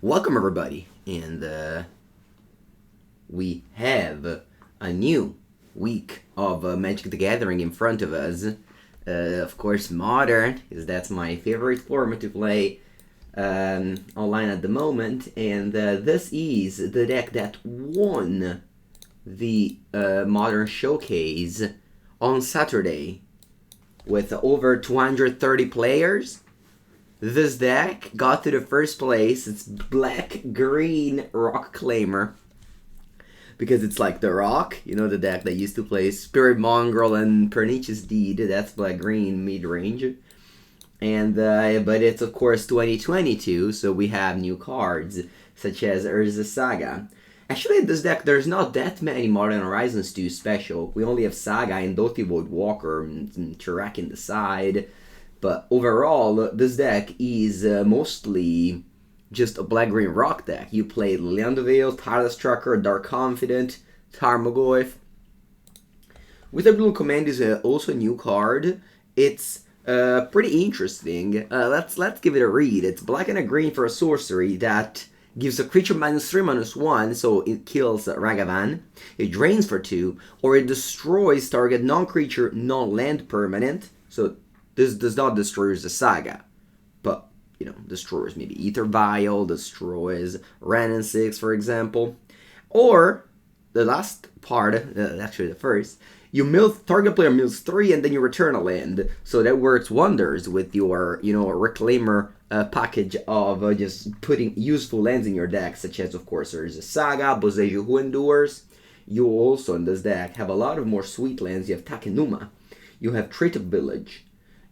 Welcome everybody, and we have a new week of Magic the Gathering in front of us. Of course, Modern, because that's my favorite format to play online at the moment, and this is the deck that won the Modern Showcase on Saturday with over 230 players. This deck got to the first place. It's black-green Rock Reclaimer. Because it's like the Rock, you know, the deck that used to play Spirit Mongrel and Pernicious Deed. That's black-green mid-range. And, but it's of course 2022, so we have new cards, such as Urza Saga. Actually, in this deck, there's not that many Modern Horizons 2 special. We only have Saga and Dauthi Voidwalker and Chirac in the side. But overall, this deck is mostly just a black-green rock deck. You play Liliana, Tireless Tracker, Dark Confidant, Tarmogoyf. Witherbloom Command is also a new card. It's pretty interesting. Let's give it a read. It's black and a green for a sorcery that gives a creature -3/-1, so it kills Ragavan. It drains for 2, or it destroys target non-creature, non-land permanent. So this does not destroy the Saga, but, you know, destroys maybe Ether Vial, destroys Ren 6, for example. Or, the last part, actually the first, target player mills 3 and then you return a land. So that works wonders with your, you know, Reclaimer package of just putting useful lands in your deck, such as, of course, there's a Saga, Boseiju Who Endures. You also, in this deck, have a lot of more sweet lands. You have Takenuma, you have Treetop Village,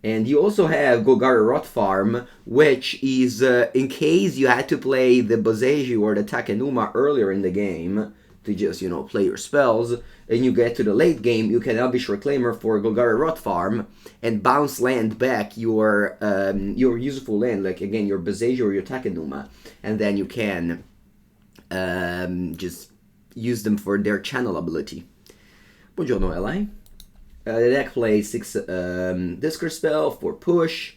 and you also have Golgari Rot Farm, which is, in case you had to play the Boseiju or the Takenuma earlier in the game, to just, you know, play your spells, and you get to the late game, you can Elvish Reclaimer for Golgari Rot Farm, and bounce land back your useful land, like, again, your Boseiju or your Takenuma, and then you can just use them for their channel ability. Buongiorno, LA. The deck plays 6 Discard Spell, 4 Push,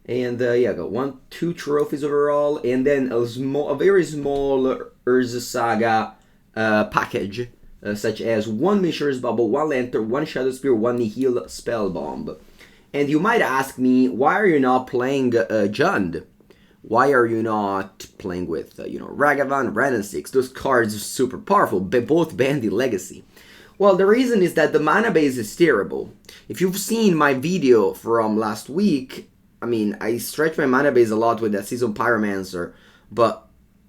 and yeah, got 2 trophies overall, and then a very small Urza Saga package, such as 1 Mishra's Bauble, 1 Lantern, 1 Shadowspear, 1 Nihil Spellbomb. And you might ask me, why are you not playing Jund? Why are you not playing with, you know, Ragavan, Ren 6? Those cards are super powerful, both Bandy Legacy. Well, the reason is that the mana base is terrible. If you've seen my video from last week, I mean, I stretch my mana base a lot with that Season Pyromancer, but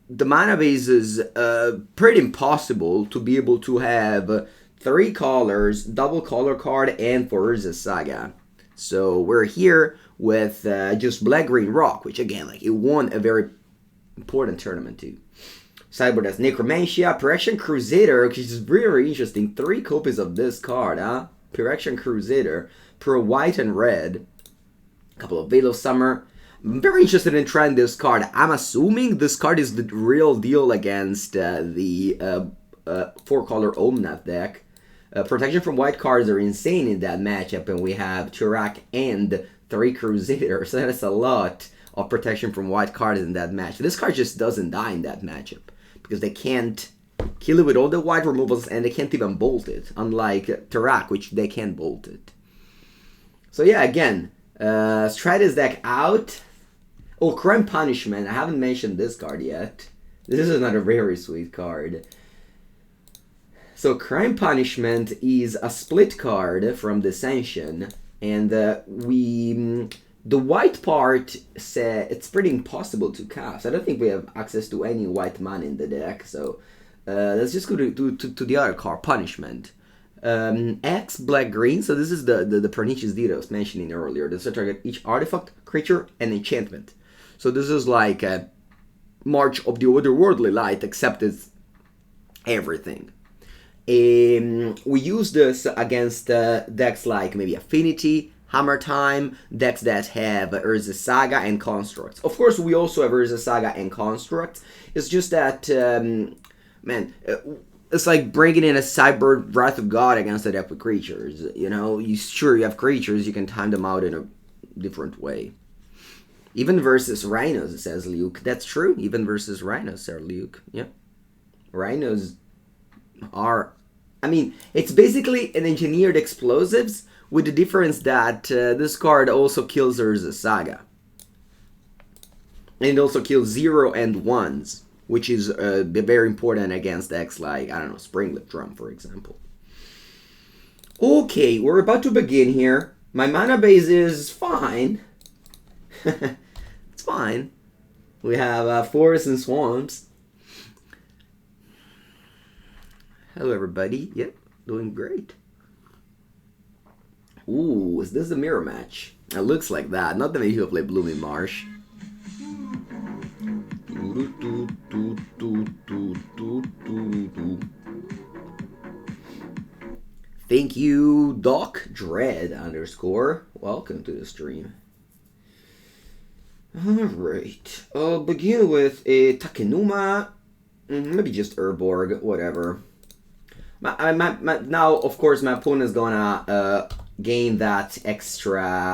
the mana base is pretty impossible to be able to have 3 colors, double color card, and for Urza Saga. So we're here with just black-green rock, which again, like, it won a very important tournament too. Sideboard has Necromantia, Phyrexian Crusader, which is very interesting. 3 copies of this card, huh? Phyrexian Crusader, per white and red. A couple of Veil of Summer. I'm very interested in trying this card. I'm assuming this card is the real deal against the 4-color Omnath deck. Protection from white cards are insane in that matchup, and we have Chirac and 3 Crusaders, so that's a lot of protection from white cards in that match. This card just doesn't die in that matchup, because they can't kill it with all the white removals, and they can't even bolt it, unlike Chirac, which they can bolt it. So yeah, again, try this deck out. Oh, Crime Punishment, I haven't mentioned this card yet. This is another very sweet card. So Crime Punishment is a split card from Dissension, and the white part it's pretty impossible to cast. I don't think we have access to any white mana in the deck, so let's just go to the other card, Punishment. X black-green, so this is the Pernicious Deed I was mentioning earlier. This will target each artifact, creature, and enchantment. So this is like a March of the Otherworldly Light, except it's everything. We use this against decks like maybe Affinity, Hammer Time, decks that have Urza Saga and Constructs. Of course, we also have Urza Saga and Constructs. It's just that, man, it's like bringing in a Cyber Wrath of God against a deck with creatures. You know, you have creatures, you can time them out in a different way. Even versus Rhinos, says Luke. That's true. Even versus Rhinos, says Luke. Yep. Rhinos are... I mean, it's basically an engineered explosives with the difference that this card also kills Urza Saga. And it also kills 0 and 1s, which is very important against decks like, I don't know, Springlip Drum, for example. Okay, we're about to begin here. My mana base is fine. It's fine. We have forests and swamps. Hello, everybody. Yep, doing great. Ooh, is this a mirror match? It looks like that. Not that many people play Blooming Marsh. Thank you, Doc Dread _ Welcome to the stream. Alright. I'll begin with a Takenuma. Maybe just Urborg, whatever. Now, of course, my opponent is gonna gain that extra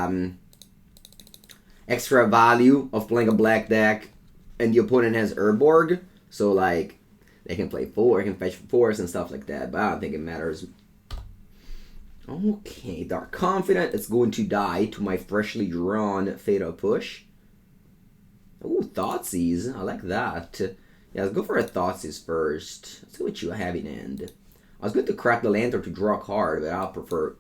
value of playing a black deck, and the opponent has Urborg, so like they can play 4, can fetch 4s and stuff like that. But I don't think it matters. Okay, Dark Confidant. It's going to die to my freshly drawn Fatal Push. Ooh, Thoughtseize. I like that. Yeah, let's go for a Thoughtseize first. Let's see what you have in hand. I was going to crack the Lantern to draw a card, but I'll prefer...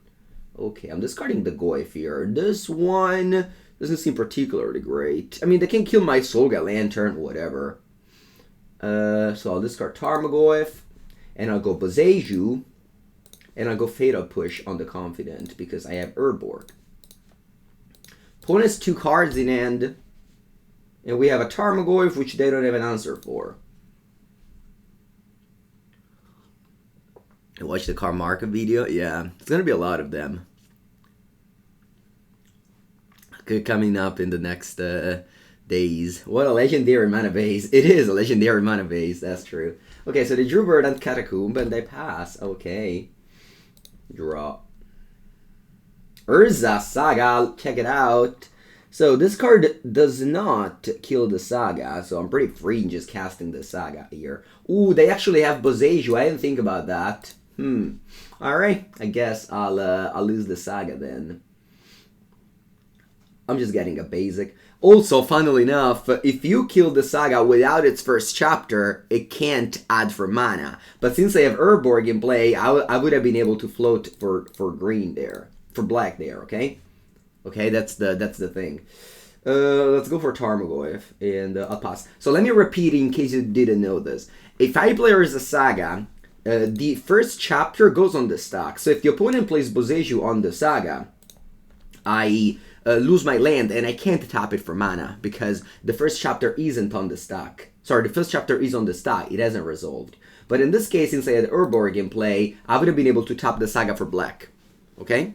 Okay, I'm discarding the Goyf here. This one doesn't seem particularly great. I mean, they can kill my Saga Lantern, whatever. So I'll discard Tarmogoyf, and I'll go Boseiju, and I'll go Fatal Push on the Confidant, because I have Urborg. Opponent has 2 cards in hand, and we have a Tarmogoyf, which they don't have an answer for. Watch the Karmarka video? Yeah, it's gonna be a lot of them. Coming up in the next days. What a legendary mana base. It is a legendary mana base, that's true. Okay, so they drew Verdant Catacombs and they pass. Okay. Draw. Urza Saga, check it out. So this card does not kill the Saga, so I'm pretty free in just casting the Saga here. Ooh, they actually have Boseiju. I didn't think about that. Alright, I guess I'll lose the Saga then. I'm just getting a basic. Also, funnily enough, if you kill the Saga without its first chapter, it can't add for mana. But since I have Urborg in play, I would have been able to float for green there. For black there, okay? Okay, that's the thing. Let's go for Tarmogoyf, and I'll pass. So let me repeat in case you didn't know this. If I play as a Saga, the first chapter goes on the stack. So if the opponent plays Boseiju on the Saga, I lose my land and I can't tap it for mana because the first chapter isn't on the stack. Sorry, the first chapter is on the stack. It hasn't resolved. But in this case, since I had Urborg in play, I would have been able to tap the Saga for black. Okay?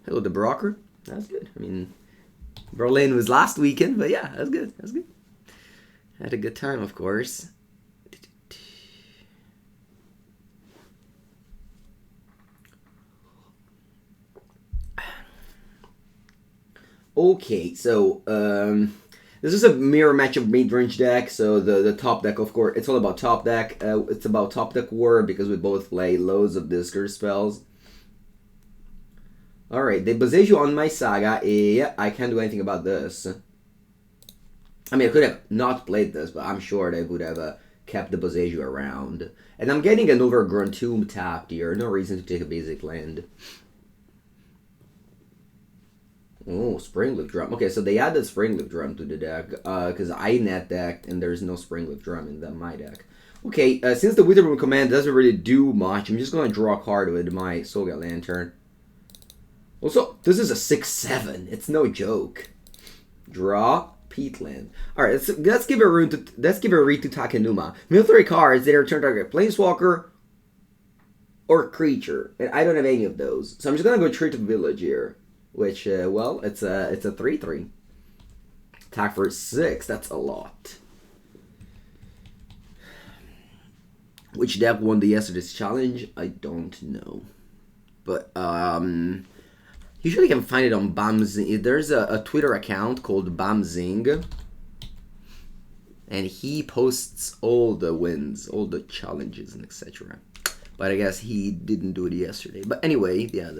Hello, the Broker. That's good. I mean, Berlin was last weekend, but yeah, that's good. That's good. Had a good time, of course. Okay, so this is a mirror match of mid-range deck. So the top deck, of course, it's all about top deck. It's about top deck war because we both play loads of discard spells. Alright, they Boseiju on my Saga. Yeah, I can't do anything about this. I mean, I could have not played this, but I'm sure they would have kept the Boseiju around. And I'm getting an Overgrown Tomb tapped here. No reason to take a basic land. Oh, Springlip Drum. Okay, so they added Springlip Drum to the deck because I net decked and there's no Springlip Drum in my deck. Okay, since the Witherbloom Command doesn't really do much, I'm just going to draw a card with my Saga Lantern. Also, this is a 6/7. It's no joke. Draw Peatland. All right, let's give a read to Takenuma. Military cards that return target Planeswalker or creature, and I don't have any of those, so I'm just gonna go Treetop Village here. Which, well, it's a 3/3. Attack for 6. That's a lot. Which deck won the yesterday's challenge? I don't know. But, Usually you can find it on Bamzing. There's a Twitter account called Bamzing. And he posts all the wins, all the challenges, and etc. But I guess he didn't do it yesterday. But anyway, yeah,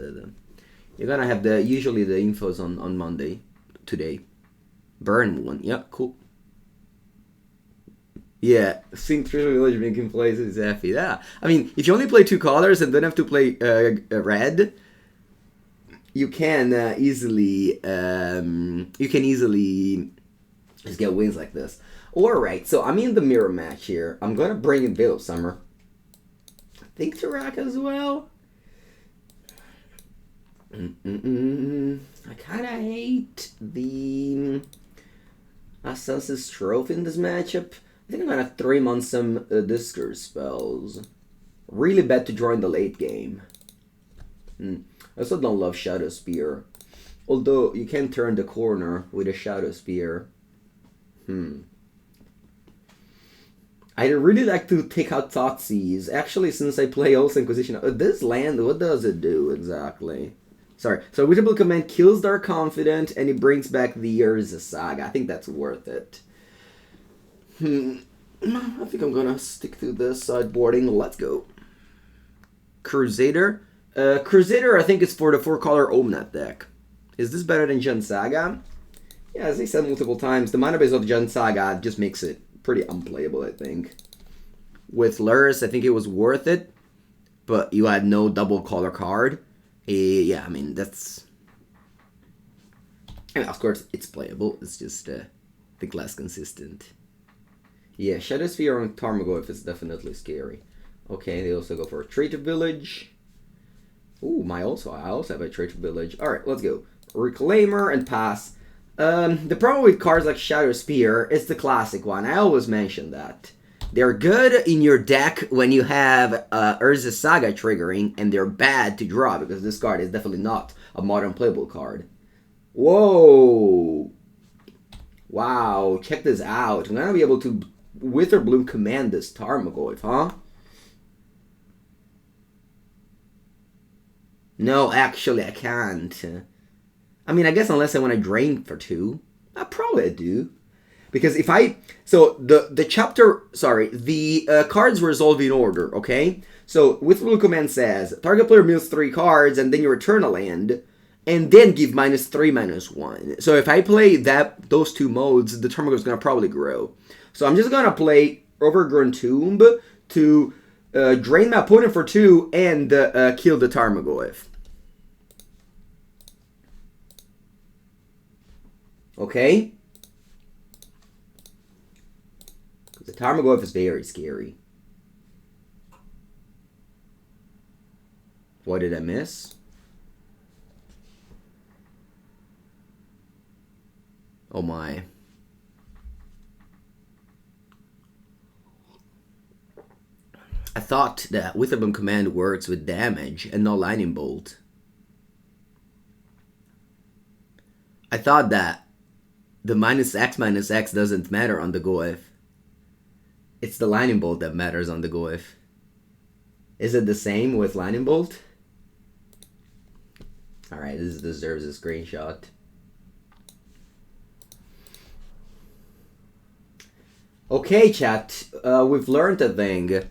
you're gonna have usually the infos on Monday, today. Burn one, yeah, cool. Yeah, Think Treetop Village making plays is happy. Yeah, I mean, if you only play 2 colors and don't have to play red, you can easily just get wins like this. Alright, so I'm in the mirror match here. I'm gonna bring in Veil of Summer. I think Tarak as well. I kinda hate the Assassin's Trophy in this matchup. I think I'm gonna 3-mon some Discourse spells. Really bad to draw in the late game. I also don't love Shadowspear. Although you can turn the corner with a Shadowspear. I'd really like to take out Thoughtseize. Actually, since I play also Inquisition, this land, what does it do exactly? Sorry. So Witherbloom Command kills Dark Confidant and it brings back the Urza Saga. I think that's worth it. I think I'm gonna stick to this sideboarding. Let's go. Crusader. Crusader, I think, is for the 4-color Omnath deck. Is this better than Gen Saga? Yeah, as I said multiple times, the mana base of Gen Saga just makes it pretty unplayable, I think. With Lurrus, I think it was worth it, but you had no double color card. Yeah, I mean, that's... And of course, it's playable. It's just, I think, less consistent. Yeah, Shadowspear on Tarmogoyf is definitely scary. Okay, they also go for a Treetop Village. Ooh, I also have a Treetop Village. Alright, let's go. Reclaimer and pass. The problem with cards like Shadowspear is the classic one. I always mention that. They're good in your deck when you have Urza Saga triggering, and they're bad to draw, because this card is definitely not a modern playable card. Whoa! Wow, check this out. I'm gonna be able to Witherbloom Command this Tarmogoyf, huh? No, actually I can't. I mean, I guess unless I want to drain for 2. I probably do. Because if I... So, the chapter... Sorry, the cards resolve in order, okay? So, Witherbloom Command says, target player mills 3 cards, and then you return a land, and then give -3/-1. So, if I play those 2 modes, the Tarmogoyf is going to probably grow. So, I'm just going to play Overgrown Tomb to drain my opponent for 2 and kill the Tarmogoyf. Okay? The Tarmogoyf is very scary. What did I miss? Oh my. I thought that Witherbloom Command works with damage and not Lightning Bolt. I thought that the -X doesn't matter on the Goyf. It's the Lightning Bolt that matters on the Goyf. Is it the same with Lightning Bolt? Alright, this deserves a screenshot. Okay, chat. We've learned a thing.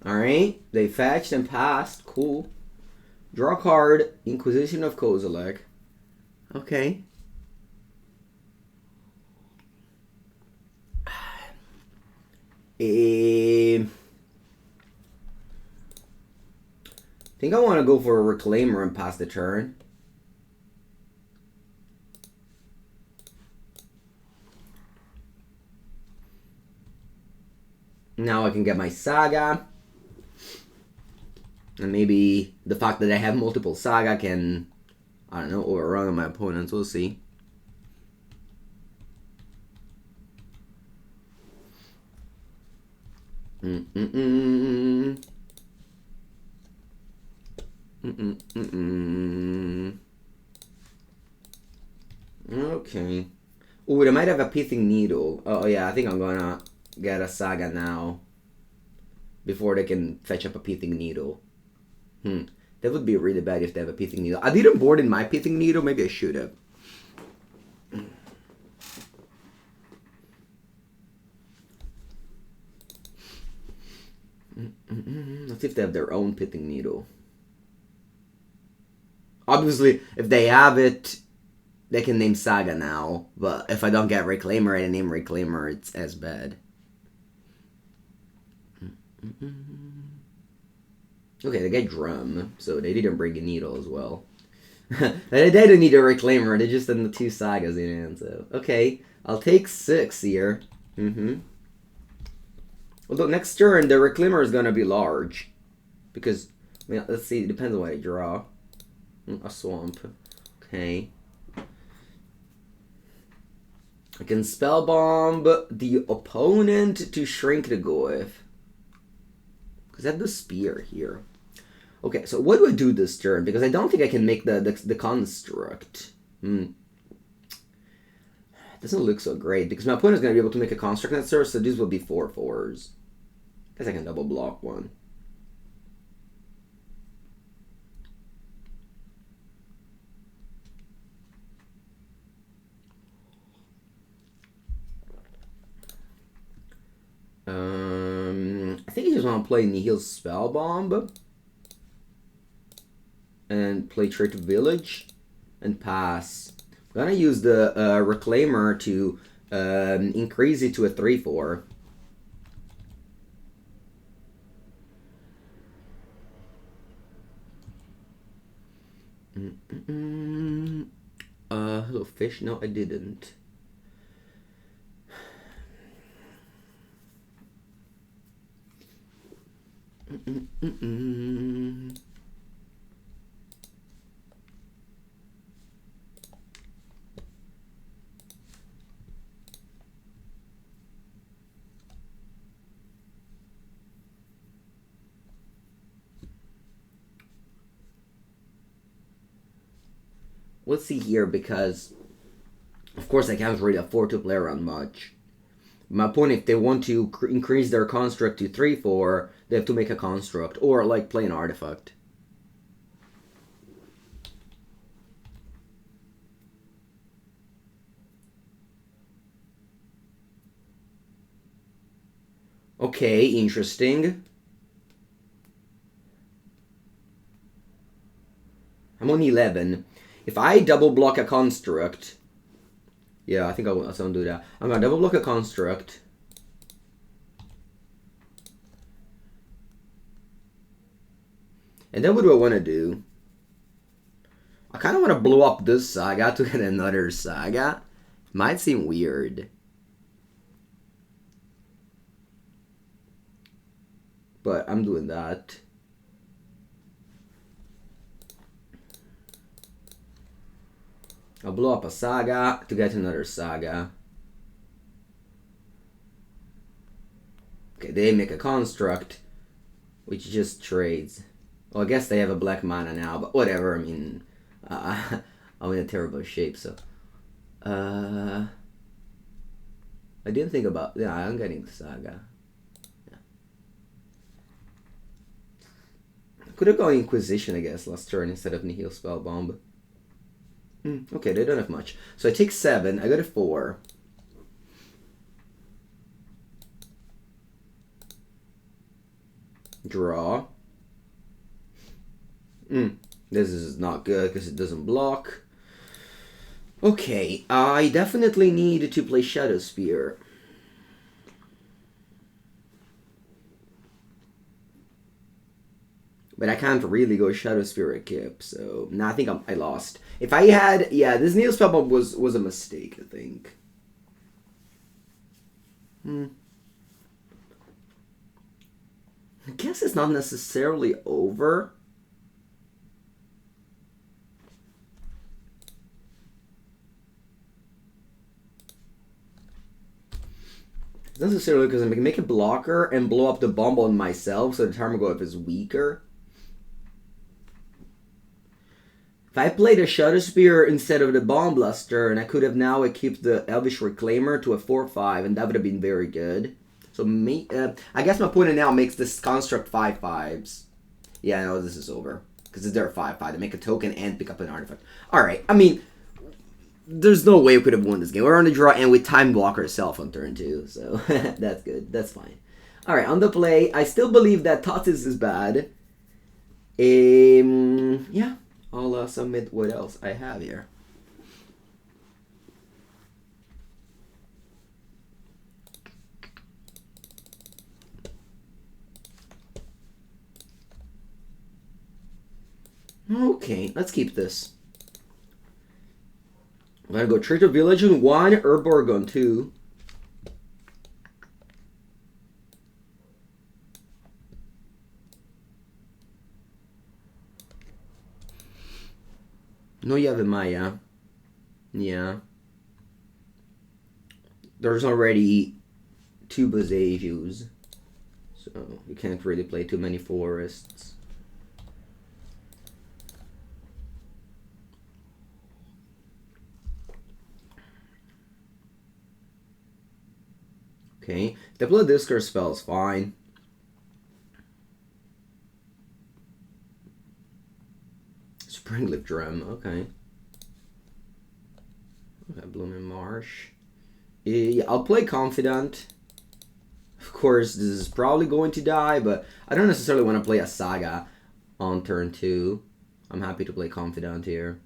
Alright, they fetched and passed. Cool. Draw a card. Inquisition of Kozilek. Okay. I think I want to go for a Reclaimer and pass the turn. Now I can get my Saga. And maybe the fact that I have multiple Saga can I don't know, overrun on my opponents. We'll see. Okay. Oh, they might have a Pithing Needle. Oh yeah, I think I'm gonna get a Saga now. Before they can fetch up a Pithing Needle. That would be really bad if they have a Pithing Needle. I didn't board in my Pithing Needle, maybe I should have. Let's see if they have their own Pithing Needle. Obviously, if they have it, they can name Saga now. But if I don't get Reclaimer and name Reclaimer, it's as bad. Okay, they get Drum, so they didn't bring a Needle as well. They didn't need a Reclaimer, they just had the 2 Sagas in hand, so... Okay, I'll take 6 here. Although next turn, the Reclaimer is gonna be large. Because, I mean, let's see, it depends on what I draw. A Swamp. Okay. I can Spellbomb the opponent to shrink the Goyf. Because I have the Spear here. Okay, so what do I do this turn? Because I don't think I can make the Construct. It doesn't look so great. Because my opponent is going to be able to make a Construct next turn, so these will be 4/4s. Guess I can double block one. I think I just want to play Nihil Spellbomb and play Treetop Village and pass. I'm gonna use the Reclaimer to increase it to a 3/4. Hello fish? No, I didn't. Let's see here, because of course I can't really afford to play around much. My point, if they want to increase their construct to 3/4, they have to make a construct or like play an artifact. Okay, interesting. I'm on 11. If I double block a construct, yeah, I think I'll do that. I'm gonna double block a construct. And then what do I want to do? I kind of want to blow up this Saga to get another Saga. Might seem weird. But I'm doing that. I'll blow up a Saga to get another Saga. Okay, they make a construct, which just trades. Well, I guess they have a black mana now, but whatever. I mean, I'm in a terrible shape, so. I didn't think about. Yeah, I'm getting the Saga. Yeah. Could have gone Inquisition, I guess, last turn instead of Nihil Spellbomb. Okay, they don't have much. So I take 7. I got a 4. Draw. This is not good because it doesn't block. Okay, I definitely need to play Shadowspear. But I can't really go Shadowspear Equip, so no, I think I lost. If I had, yeah, this Nihil Spellbomb was a mistake, I think. I guess it's not necessarily over. Not necessarily because I can make a blocker and blow up the Bauble on myself, so the Tarmogoyf is weaker. If I played a Shadowspear instead of the Bomb Blaster, and I could have now equipped the Elvish Reclaimer to a 4/5, and that would have been very good. So I guess my opponent now makes this construct 5/5s. Yeah, no, this is over. Because they're 5/5. They make a token and pick up an artifact. Alright, I mean, there's no way we could have won this game. We're on the draw and with Time Blocker itself on turn 2. So, that's good. That's fine. Alright, on the play, I still believe that Thoughtseize is bad. Yeah. I'll submit what else I have here. Okay, let's keep this. I'm gonna go Treetop Village on 1, Urborg on 2. No, you have a Maya. Yeah. There's already 2 Boseijus. So you can't really play too many forests. Okay. The Blood Discard spell is fine. Springleaf Drum, okay. Okay, Blooming Marsh. Yeah, I'll play Confidant. Of course, this is probably going to die, but I don't necessarily want to play a Saga on turn 2. I'm happy to play Confidant here.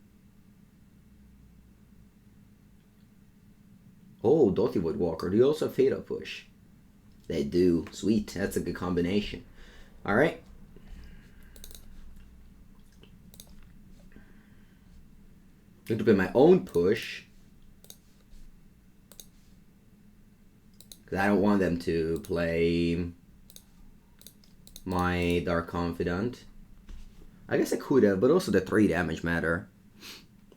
Oh, Dauthi Voidwalker. Do you also have Fatal Push? They do. Sweet. That's a good combination. Alright. I'm going to play my own push. Because I don't want them to play my Dark Confidant. I guess I could have, but also the 3 damage matter.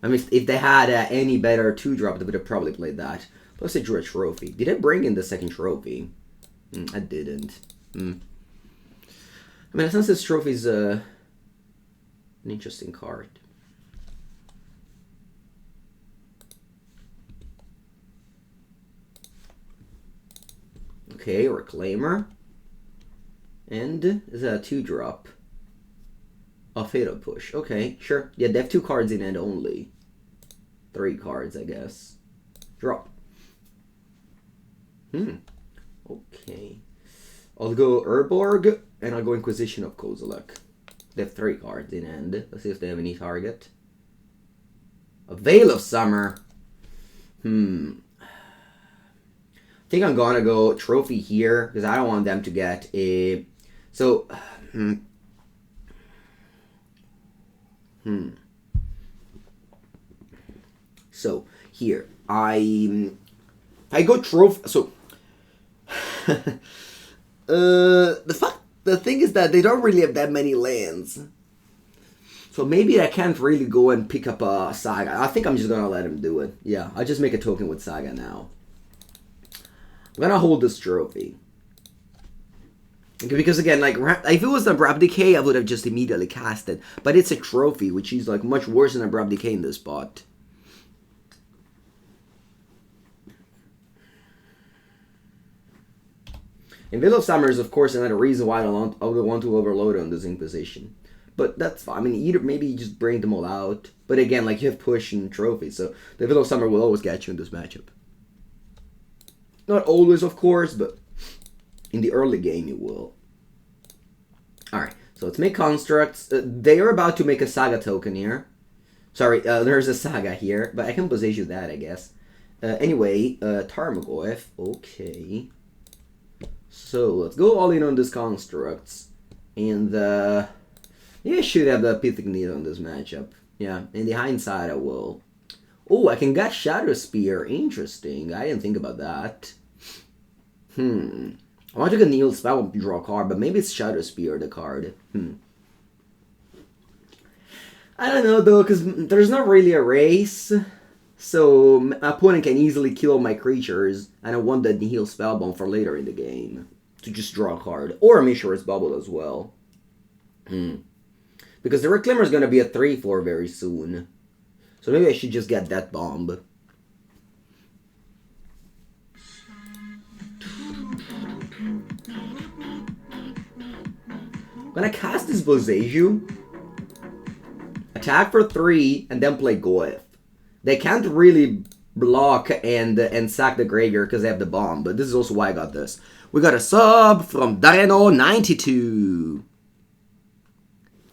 I mean, if they had any better 2-drop, they would have probably played that. Plus I drew a trophy. Did I bring in the second trophy? I didn't. I mean, since this trophy is an interesting card. Okay, Reclaimer. And is that a 2-drop? A Fatal Push. Okay, sure. Yeah, they have 2 cards in hand only. 3 cards, I guess. Drop. Okay. I'll go Urborg, and I'll go Inquisition of Kozilek. They have 3 cards in hand. Let's see if they have any target. A Veil of Summer. I think I'm gonna go Trophy here, because I don't want them to get a... So... So, here. I go Trophy... So... the thing is that they don't really have that many lands. So maybe I can't really go and pick up a Saga. I think I'm just gonna let him do it. Yeah, I'll just make a token with Saga now. I'm gonna hold this trophy. Because again, like, if it was an Abrupt Decay, I would have just immediately cast it. But it's a trophy, which is like much worse than Abrupt Decay in this spot. And Veil of Summer is, of course, another reason why I would want to overload on this Inquisition. But that's fine. I mean, either maybe you just bring them all out. But again, like, you have push and trophy, so the Veil of Summer will always get you in this matchup. Not always, of course, but in the early game you will. Alright, so let's make constructs. They are about to make a Saga token here. Sorry, there's a Saga here, but I can Boseiju that, I guess. Anyway, Tarmogoyf. Okay. So, let's go all in on these constructs. And, yeah, I should have the Pithing Needle in this matchup. Yeah, in the hindsight I will. Oh, I can get Shadowspear. Interesting. I didn't think about that. I want to get Nihil Spellbomb to draw a card, but maybe it's Shadowspear, the card. I don't know, though, because there's not really a race. So my opponent can easily kill my creatures, and I want the Nihil Spellbomb for later in the game to just draw a card, or a Mishra's Bauble as well. Because the Reclaimer is going to be a 3/4 very soon, so maybe I should just get that bomb. I'm gonna cast this Boseiju, attack for 3, and then play Goyf. They can't really block and sack the graveyard because they have the bomb, but this is also why I got this. We got a sub from Dareno92.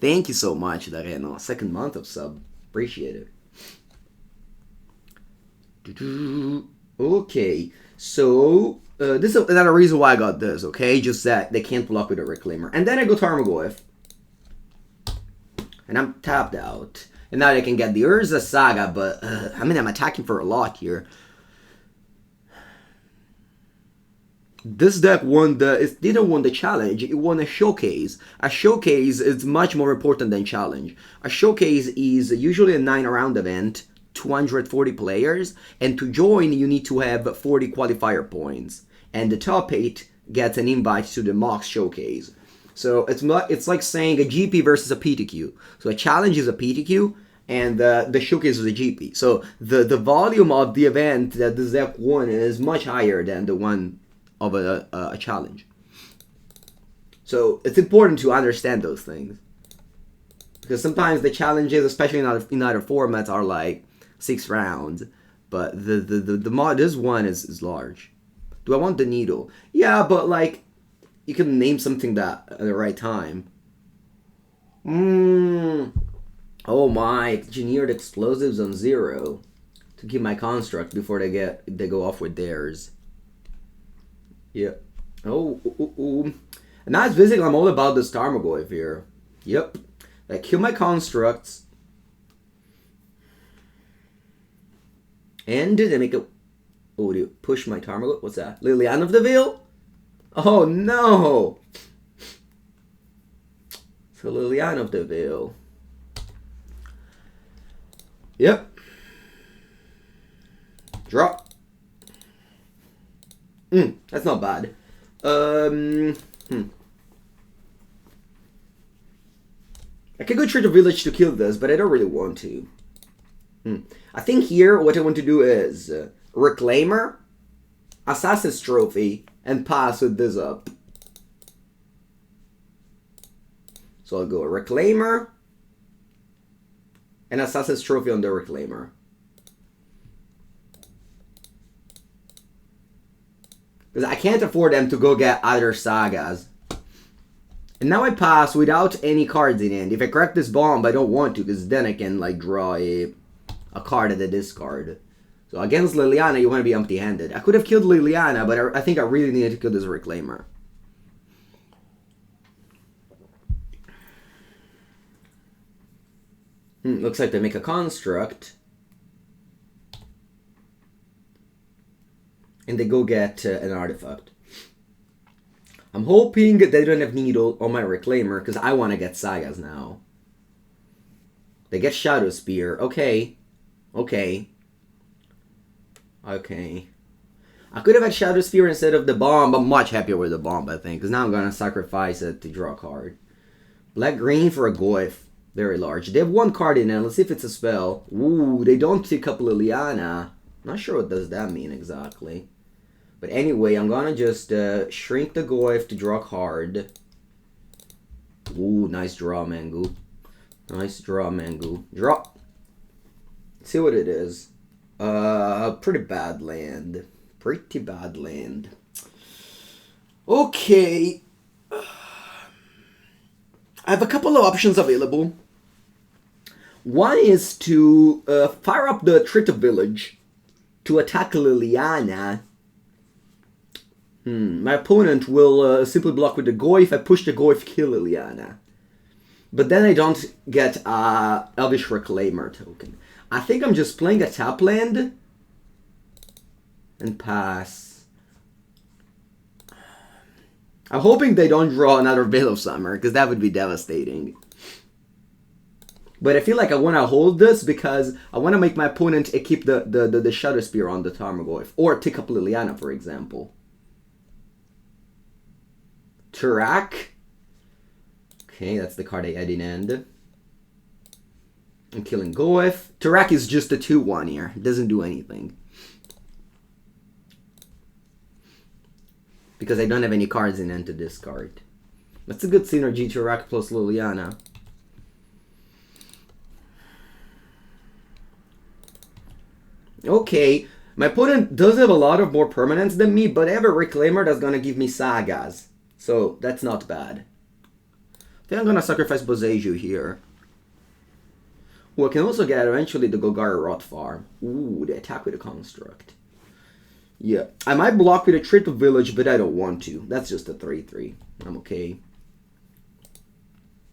Thank you so much, Dareno. Second month of sub. Appreciate it. Okay, so this is another reason why I got this, okay? Just that they can't block with a Reclaimer. And then I go Tarmogoyf. And I'm tapped out. And now they can get the Urza Saga, but I mean, I'm attacking for a lot here. This deck didn't win the challenge, it won a showcase. A showcase is much more important than challenge. A showcase is usually a 9-round event, 240 players, and to join you need to have 40 qualifier points. And the top 8 gets an invite to the MOCS showcase. So it's like saying a GP versus a PTQ. So a challenge is a PTQ, and the showcase is a GP. So the volume of the event that the deck won is much higher than the one of a challenge. So it's important to understand those things. Because sometimes the challenges, especially in other formats, are like 6 rounds. But this one is large. Do I want the needle? Yeah, but like, you can name something that at the right time. Oh my, engineered explosives on 0 to keep my construct before they go off with theirs. Yeah. Oh. Now it's basically I'm all about this Tarmogoyf here. Yep. I kill my constructs. And did I make a... Oh, do you push my Tarmogoyf? What's that? Liliana of the Veil? Oh no! So Liliana of the Veil. Yep. Drop. That's not bad. I could go Treetop Village to kill this, but I don't really want to. I think here what I want to do is Reclaimer, Assassin's Trophy, and pass with this up. So I'll go Reclaimer and Assassin's Trophy on the Reclaimer. Because I can't afford them to go get other sagas. And now I pass without any cards in hand. If I crack this bomb, I don't want to, because then I can like draw a card at the discard. So against Liliana, you want to be empty-handed. I could have killed Liliana, but I think I really needed to kill this Reclaimer. Looks like they make a construct. And they go get an artifact. I'm hoping that they don't have Needle on my Reclaimer, because I want to get Sagas now. They get Shadowspear. Okay. Okay. I could have had Shadowspear instead of the bomb. I'm much happier with the bomb, I think, because now I'm going to sacrifice it to draw a card. Black-green for a Goyf. Very large. They have one card in there. Let's see if it's a spell. Ooh, they don't pick up Liliana. Not sure what does that mean exactly. But anyway, I'm gonna just shrink the Goyf to draw a card. Ooh, nice draw, Mengu. Nice draw, Mengu. Draw. Let's see what it is. Pretty bad land. Pretty bad land. Okay. I have a couple of options available. One is to fire up the Treetop Village to attack Liliana. My opponent will simply block with the Goyf. I push the Goyf, kill Liliana. But then I don't get Elvish Reclaimer token. I think I'm just playing a tap land and pass. I'm hoping they don't draw another Veil of Summer, because that would be devastating. But I feel like I want to hold this because I want to make my opponent keep the Shadowspear on the Tarmogoyf. Or take up Liliana, for example. Turak. Okay, that's the card I add in end. I'm killing Goyf. Turak is just a 2-1 here. It doesn't do anything. Because I don't have any cards in end to discard. That's a good synergy, Turak plus Liliana. Okay, my opponent does have a lot of more permanents than me, but I have a Reclaimer that's gonna give me Sagas. So, that's not bad. I think I'm gonna sacrifice Boseiju here. Well, I can also get eventually the Golgari Rot Farm. Ooh, the attack with a construct. Yeah, I might block with a Treetop Village, but I don't want to. That's just a 3-3. I'm okay.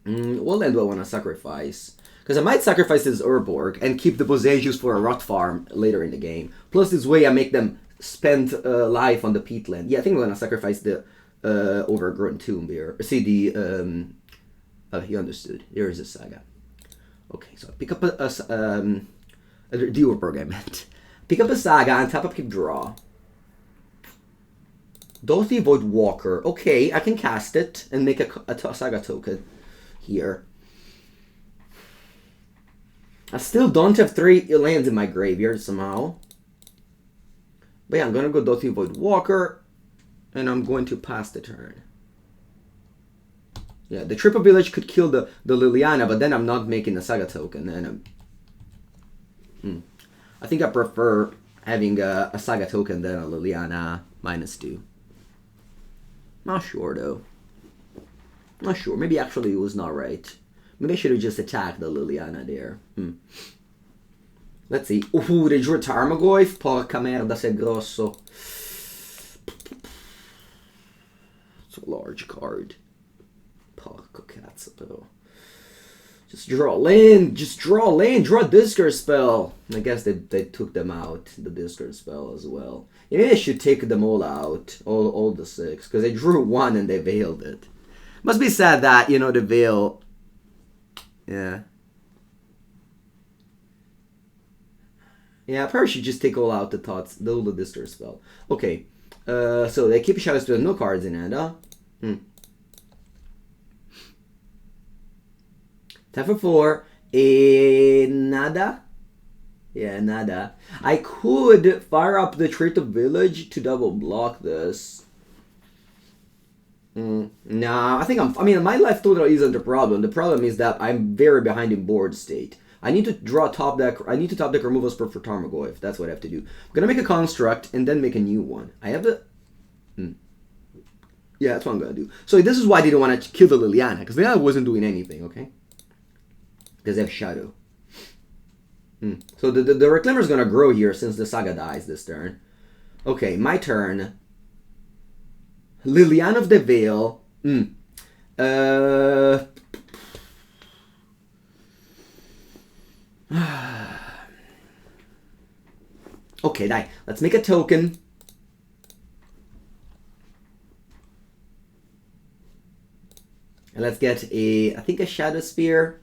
What land do I want to sacrifice? Because I might sacrifice this Urborg and keep the Boseijus for a Rot Farm later in the game. Plus this way I make them spend life on the Peatland. Yeah, I think I'm going to sacrifice the Overgrown Tomb here. See, the... he understood. Here is a Saga. Okay, so I pick up the Urborg I meant. Pick up a Saga and tap up keep draw. Dauthi Voidwalker. Okay, I can cast it and make a Saga token here. I still don't have 3 lands in my graveyard somehow. But yeah, I'm going to go Dauthi Voidwalker and I'm going to pass the turn. Yeah, the Treetop Village could kill the Liliana, but then I'm not making a Saga token. And I think I prefer having a Saga token than a Liliana -2. Not sure though. Not sure. Maybe actually it was not right. Maybe I should have just attacked the Liliana there. Let's see. Ooh, they drew Tarmogoyf. Porca merda, sei grosso. It's a large card. Porco cazzo, però. Just draw a land. Just draw a land. Draw a discard spell. I guess they took them out. The discard spell as well. Maybe I should take them all out. All the 6. Because they drew 1 and they veiled it. Must be sad that, you know, the veil... Yeah. Yeah, I probably should just take all out the the discard spell. Okay. So they keep Shadowspear with no cards in hand, huh? Time for 4. Nada? Yeah, nada. I could fire up the Treetop Village to double block this. Nah, I think I mean, my life total isn't the problem. The problem is that I'm very behind in board state. I need to draw top deck. I need to top deck removal spell for Tarmogoyf. That's what I have to do. I'm gonna make a construct and then make a new one. I have the... Yeah, that's what I'm gonna do. So this is why I didn't want to kill the Liliana, because Liliana wasn't doing anything, okay? Because they have Shadow. So the Reclaimer is gonna grow here since the Saga dies this turn. Okay, my turn. Liliana of the Veil. Okay, die. Let's make a token. And let's get I think a Shadowspear.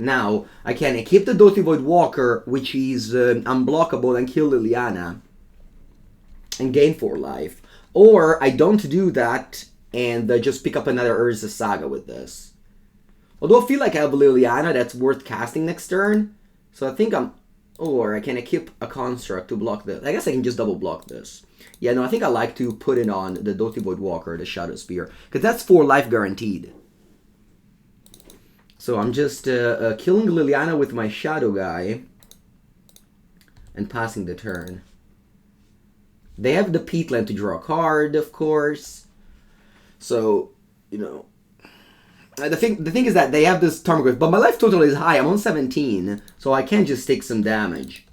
Now, I can keep the Dauthi Voidwalker, which is unblockable, and kill Liliana. And gain 4 life. Or, I don't do that, and just pick up another Urza Saga with this. Although I feel like I have Liliana that's worth casting next turn. So I think I'm... Or I can keep a construct to block this. I guess I can just double block this. Yeah, no, I think I like to put it on the Dauthi Voidwalker, the Shadowspear. Because that's 4 life guaranteed. So I'm just killing Liliana with my Shadow guy. And passing the turn. They have the Peatland to draw a card, of course. So, you know... The thing is that they have this Tarmogoyf, but my life total is high. I'm on 17, so I can just take some damage.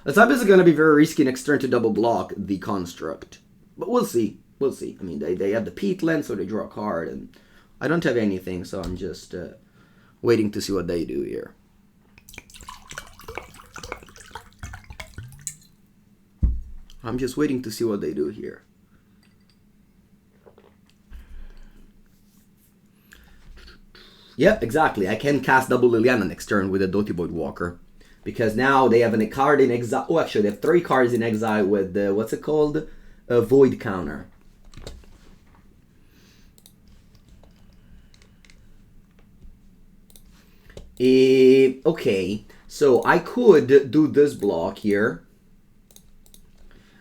It's obviously going to be very risky next turn to double block the construct. But we'll see. We'll see. I mean, they have the Peatland, so they draw a card, and I don't have anything, so I'm just waiting to see what they do here. I'm just waiting to see what they do here. Yeah, exactly. I can cast double Liliana next turn with a Dauthi Voidwalker. Because now they have a card in exile. Oh, actually, they have 3 cards in exile with the, what's it called? A Void counter. Okay, so I could do this block here.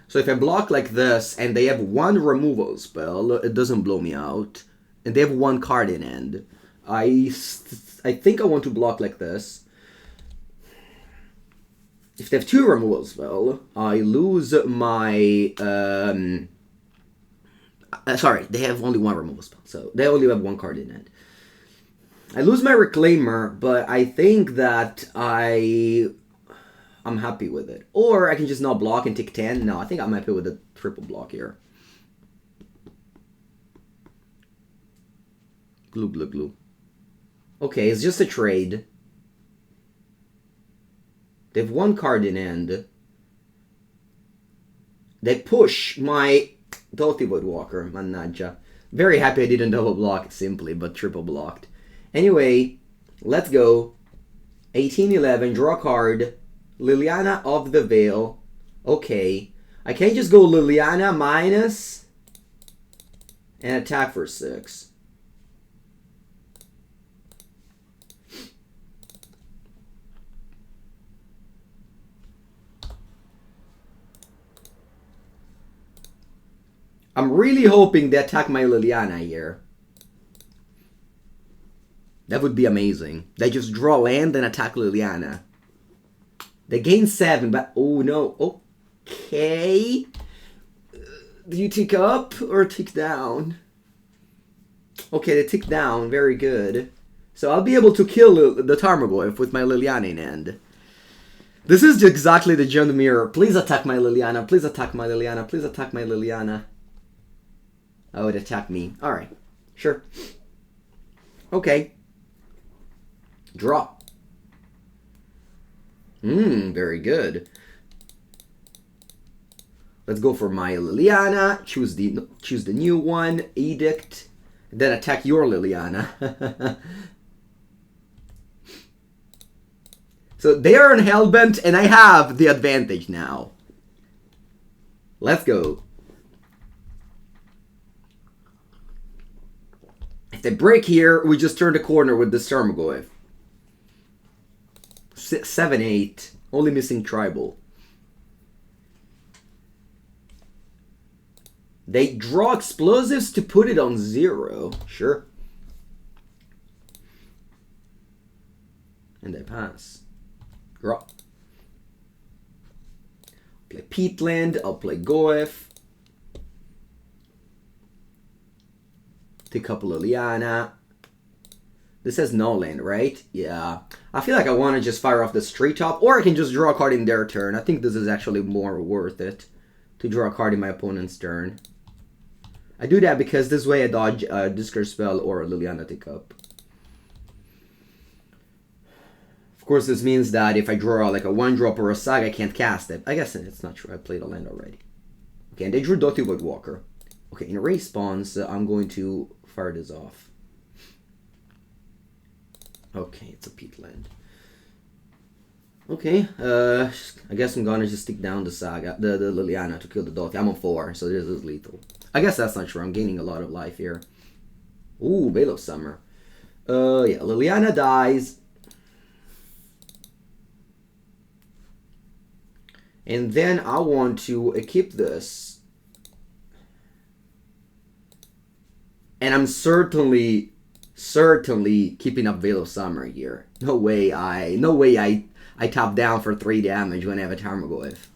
So if I block like this, and they have 1 removal spell, it doesn't blow me out. And they have 1 card in hand. I think I want to block like this. If they have 2 removal spell, I lose my... sorry, they have only 1 removal spell, so they only have 1 card in hand. I lose my Reclaimer, but I think that I'm happy with it. Or I can just not block and take 10. No, I think I'm happy with the triple block here. Glue, glue, glue. Okay, it's just a trade. They have 1 card in hand. They push my Dauthi Voidwalker, Mannaggia. Very happy I didn't double block it simply, but triple blocked. Anyway, let's go. 18-11, draw a card. Liliana of the Veil. Okay. I can't just go Liliana minus and attack for 6. I'm really hoping they attack my Liliana here. That would be amazing. They just draw land and attack Liliana. They gain 7, but... Oh, no. Okay. Do you tick up or tick down? Okay, they tick down. Very good. So I'll be able to kill the Tarmogoyf with my Liliana in hand. This is exactly the Jund Mirror. Please attack my Liliana. Please attack my Liliana. Please attack my Liliana. Oh, it attacked me. Alright. Sure. Okay. Draw. Very good. Let's go for my Liliana. Choose the new one. Edict. Then attack your Liliana. So they are on Hellbent, and I have the advantage now. Let's go. If they break here, we just turn the corner with the Tarmogoyf. 7-8. Only missing tribal. They draw explosives to put it on 0. Sure. And they pass. Draw. Play Peatland. I'll play Goyf. Take up Liliana. This has no land, right? Yeah. I feel like I want to just fire off this Treetop, or I can just draw a card in their turn. I think this is actually more worth it to draw a card in my opponent's turn. I do that because this way I dodge a Discard Spell or a Liliana Take Up. Of course, this means that if I draw like a 1-drop or a Saga, I can't cast it. I guess it's not true. I played a land already. Okay, and they drew Dauthi Voidwalker. Okay, in response, I'm going to fire this off. Okay, it's a Peatland. Okay, I guess I'm gonna just stick down the Saga, the Liliana to kill the Dauthi. I'm on 4, so this is lethal. I guess that's not true. I'm gaining a lot of life here. Ooh, Veil of Summer. Yeah, Liliana dies. And then I want to equip this. And I'm certainly keeping up Veil of Summer here. No way I tap down for 3 damage when I have a Tarmogoyf.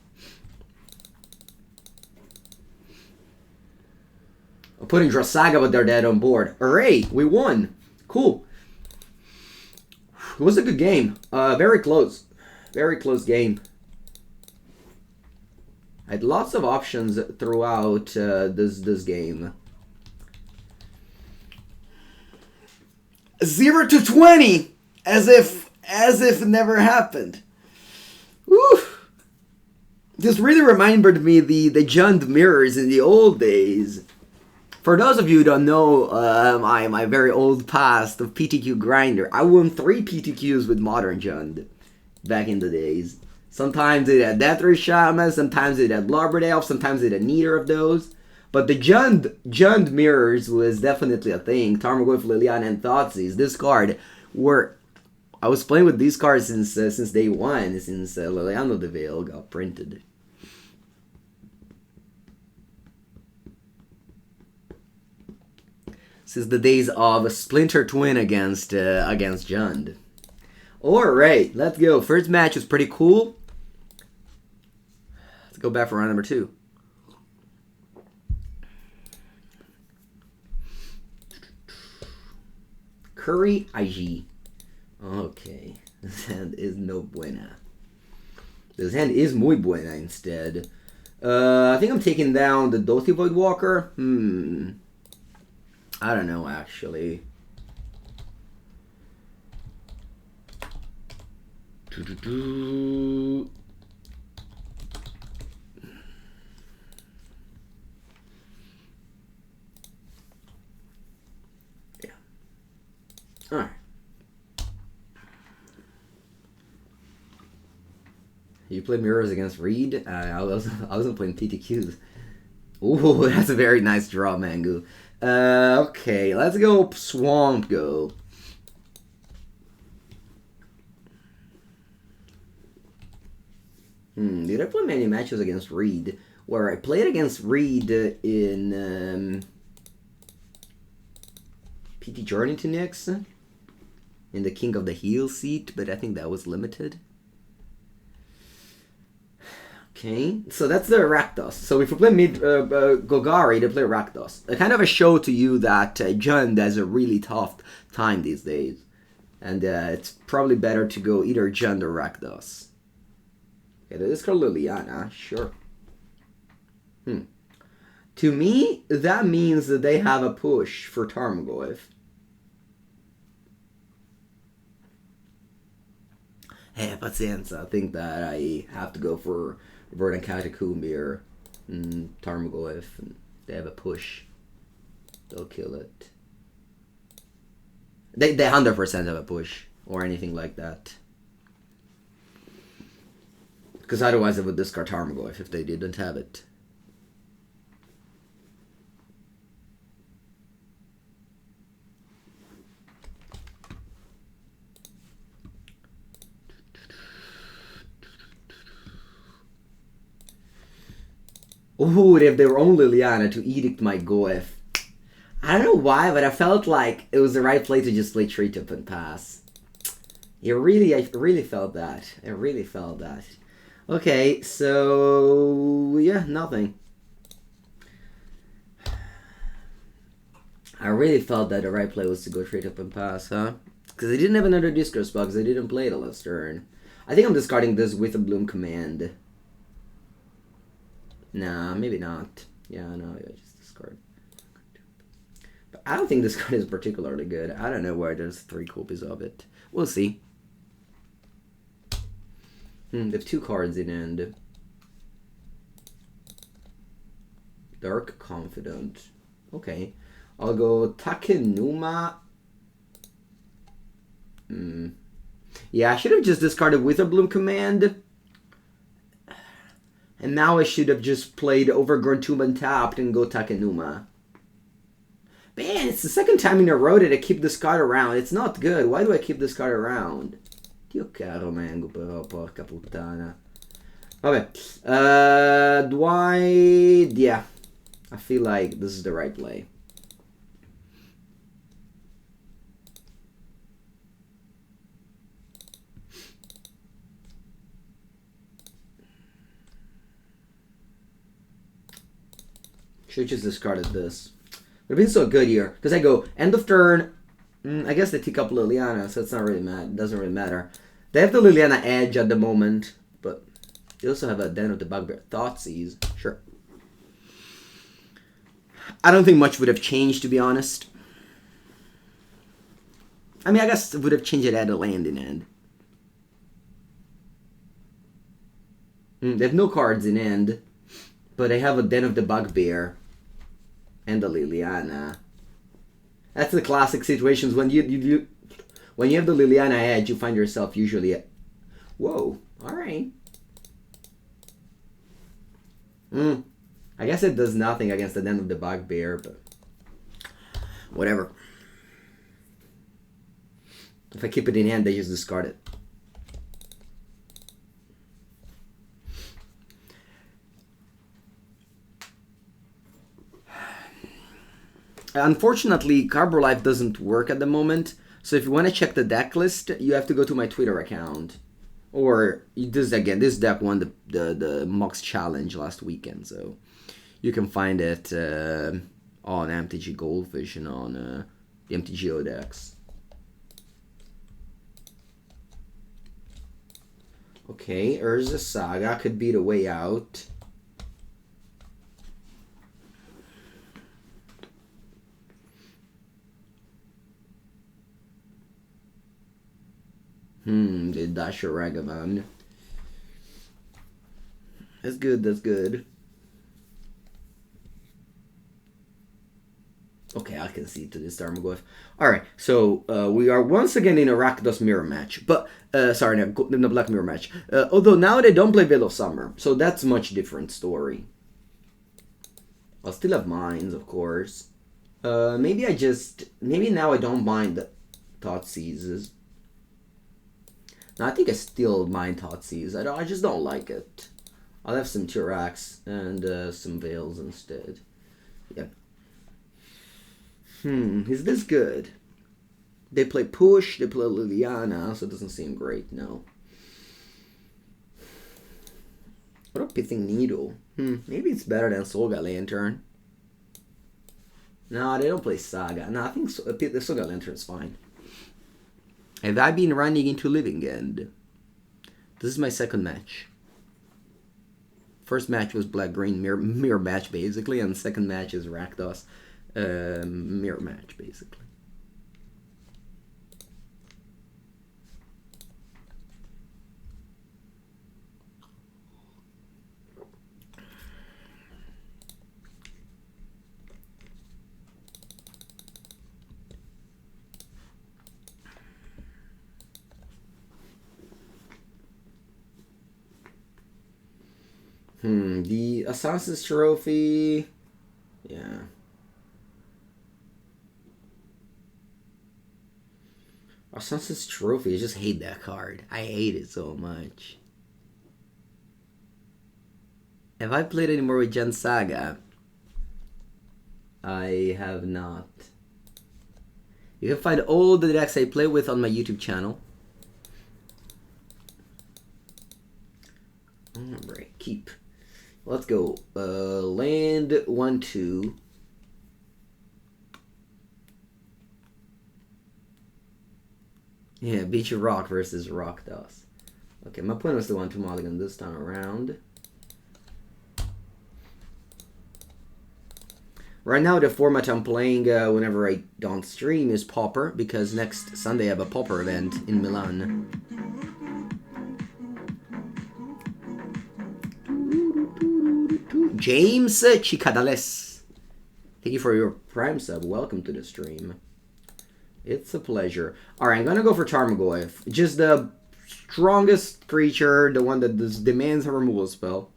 I'm putting Saga, but they're dead on board. Hooray! We won! Cool. It was a good game. Very close. Very close game. I had lots of options throughout this game. 0 to 20, as if it never happened. Woo! This really reminded me the Jund mirrors in the old days. For those of you who don't know my very old past of PTQ grinder, I won 3 PTQs with Modern Jund back in the days. Sometimes it had Deathray Shaman, sometimes it had Blobbered Elf, sometimes it had neither of those. But the Jund mirrors was definitely a thing. Tarmogoyf, Liliana, and Thoughtseize. This card were... I was playing with these cards since day one, since Liliana the Veil got printed. Since the days of a Splinter Twin against Jund. Alright, let's go. First match was pretty cool. Let's go back for round number 2. Curry IG. Okay. This hand is no buena. This hand is muy buena instead. I think I'm taking down the Dauthi Voidwalker. I don't know, actually. Yeah. Alright. You played mirrors against Reed? I wasn't playing PTQs. Ooh, that's a very nice draw, Mangu. Okay, let's go Swamp Go. Did I play many matches against Reed? Where I played against Reed in PT Journey to Nyx in the King of the Heel seat, but I think that was limited. Okay, so that's the Rakdos. So if we play Golgari, they play Rakdos. A kind of a show to you that Jund has a really tough time these days. And it's probably better to go either Jund or Rakdos. Okay, this is called Liliana, sure. To me, that means that they have a push for Tarmogoyf. Hey, pazienza, I think that I have to go for Verdant Catacombs here, Tarmogoyf, and they have a push. They'll kill it. They 100% have a push, or anything like that. Because otherwise they would discard Tarmogoyf if they didn't have it. Ooh, if they were on Liliana to edict my Goyf. I don't know why, but I felt like it was the right play to just play Treetop and pass. I really felt that. I really felt that. Okay, so yeah, nothing. I really felt that the right play was to go Treetop and pass, huh? Because they didn't have another discard spell because they didn't play it last turn. I think I'm discarding this Witherbloom Command. Nah, maybe not. Yeah, no, I just discard. But I don't think this card is particularly good. I don't know why there's 3 copies of it. We'll see. They have 2 cards in end. Dark Confidant. Okay. I'll go Takenuma. Yeah, I should have just discarded Witherbloom Command. And now I should have just played Overgrown Tomb untapped and go Takenuma. Man, it's the second time in a row that I keep this card around. It's not good. Why do I keep this card around? Dio caro Mango però, porca puttana. Okay. Do I... Yeah. I feel like this is the right play. Should have just discarded this. Would have been so good here. Because I go, end of turn. I guess they take up Liliana, so it's not really it doesn't really matter. They have the Liliana edge at the moment. But they also have a Den of the Bugbear. Thoughtseize. Sure. I don't think much would have changed, to be honest. I mean, I guess it would have changed it at a land in end. They have no cards in end. But they have a Den of the Bugbear. And the Liliana. That's the classic situations when when you have the Liliana edge, you find yourself usually at... Whoa, alright. I guess it does nothing against the Den of the Bugbear, but whatever. If I keep it in hand, they just discard it. Unfortunately, Carbo Life doesn't work at the moment, so if you want to check the deck list, you have to go to my Twitter account. Or, this deck won the MOCS challenge last weekend, so you can find it on MTG Goldfish and on the MTGO decks. Okay, Urza Saga could be the way out. The Dasher Ragavan. That's good, that's good. Okay, I can see to this Tarmogoyf. Alright, so we are once again in a Rakdos mirror match. But, sorry, no, the Black Mirror match. Although now they don't play Veil of Summer, so that's a much different story. I'll still have mines, of course. Maybe now I don't mind the Thoughtseizes. No, I think I still mind Thoughtseizes. I just don't like it. I'll have some Tirax and some Veils instead. Yep. Is this good? They play Push, they play Liliana, so it doesn't seem great, no. What about Pithing Needle? Maybe it's better than Saga Lantern. No, they don't play Saga. No, I think the Saga Lantern's fine. Have I been running into Living End? This is my second match. First match was Black-Green mirror match, basically, and the second match is Rakdos mirror match, basically. The Assassin's Trophy... Yeah. Assassin's Trophy, I just hate that card. I hate it so much. Have I played anymore with Gen Saga? I have not. You can find all the decks I play with on my YouTube channel. Alright, keep. Let's go. Land 1-2. Yeah, Beach Rock versus Rakdos. Okay, my opponent was the 1-2 mulligan this time around. Right now, the format I'm playing whenever I don't stream is Pauper, because next Sunday I have a Pauper event in Milan. James Chicadales, thank you for your Prime sub. Welcome to the stream. It's a pleasure. Alright, I'm gonna go for Tarmogoyf. Just the strongest creature, the one that demands a removal spell.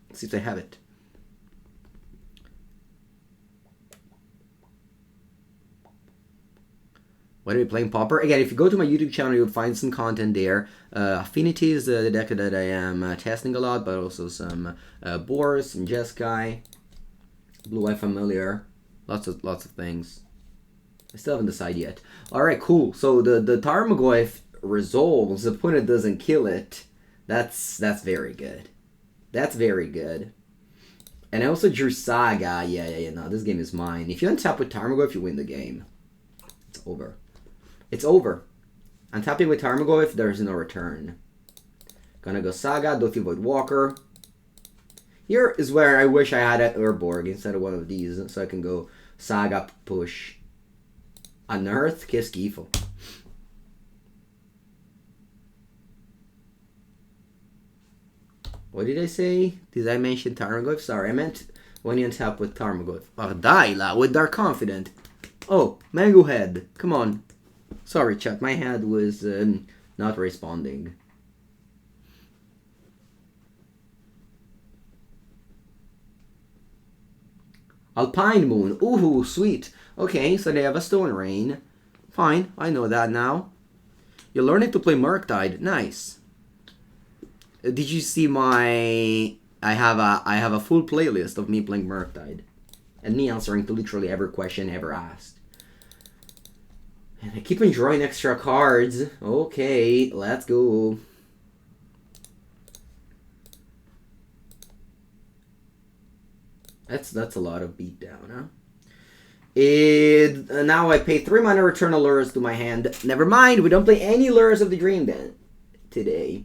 Let's see if I have it. What are we playing, Pauper? Again, if you go to my YouTube channel, you'll find some content there. Affinity is the deck that I am testing a lot, but also some Boris, some Jeskai, Blue Eye Familiar, lots of things. I still haven't decided yet. All right, cool. So the Tarmogoyf resolves. The opponent doesn't kill it. That's very good. That's very good. And I also drew Saga. Yeah. No, this game is mine. If you untap with Tarmogoyf, you win the game. It's over. It's over. Untapping with Tarmogoyf, there's no return. Gonna go Saga, Dauthi Voidwalker. Here is where I wish I had an Urborg instead of one of these, so I can go Saga, push. Unearth, Kiss Gifo. What did I say? Did I mention Tarmogoyf? Sorry, I meant When you untap with Tarmogoyf. Daila with Dark Confidant. Oh, Mango Head. Come on. Sorry, chat. My head was not responding. Alpine Moon. Ooh, sweet. Okay, so they have a Stone Rain. Fine, I know that now. You're learning to play Murktide. Nice. Did you see my... I have a full playlist of me playing Murktide. And me answering to literally every question ever asked. And I keep enjoying extra cards. Okay, let's go. That's a lot of beatdown, huh? Now I pay 3 mana, return a lures to my hand. Never mind, we don't play any lures of the Dream Den today.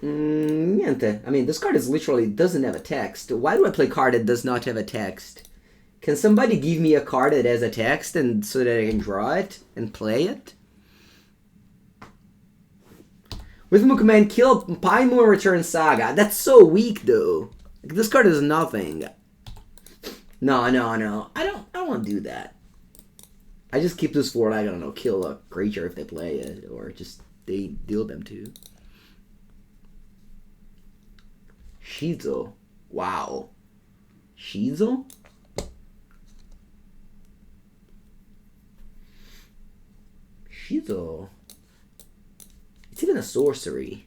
Niente. I mean, this card is literally doesn't have a text. Why do I play a card that does not have a text? Can somebody give me a card that has a text and so that I can draw it and play it? Witherbloom Command, kill Pine Moon, return Saga. That's so weak though. Like, this card is nothing. No. I don't want to do that. I just keep this for, I don't know, kill a creature if they play it, or just they deal them to. Shizo. Wow. Shizo? Shizo. It's even a sorcery.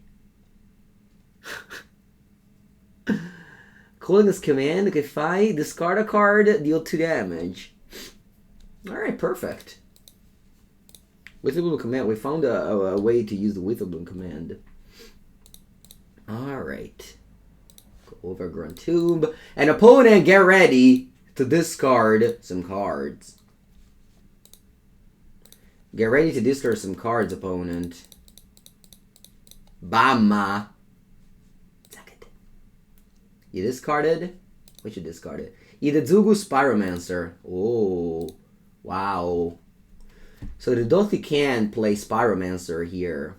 Calling this command, okay, if I discard a card, deal 2 damage. Alright, perfect. Witherbloom Command, we found a way to use the Witherbloom Command. Alright. Overgrown Tomb. And opponent, get ready to discard some cards. Get ready to discard some cards, opponent. Bama. You discarded? What you discarded? Idazugu Spiromancer. Oh, wow. So the Dauthi can play Spiromancer here.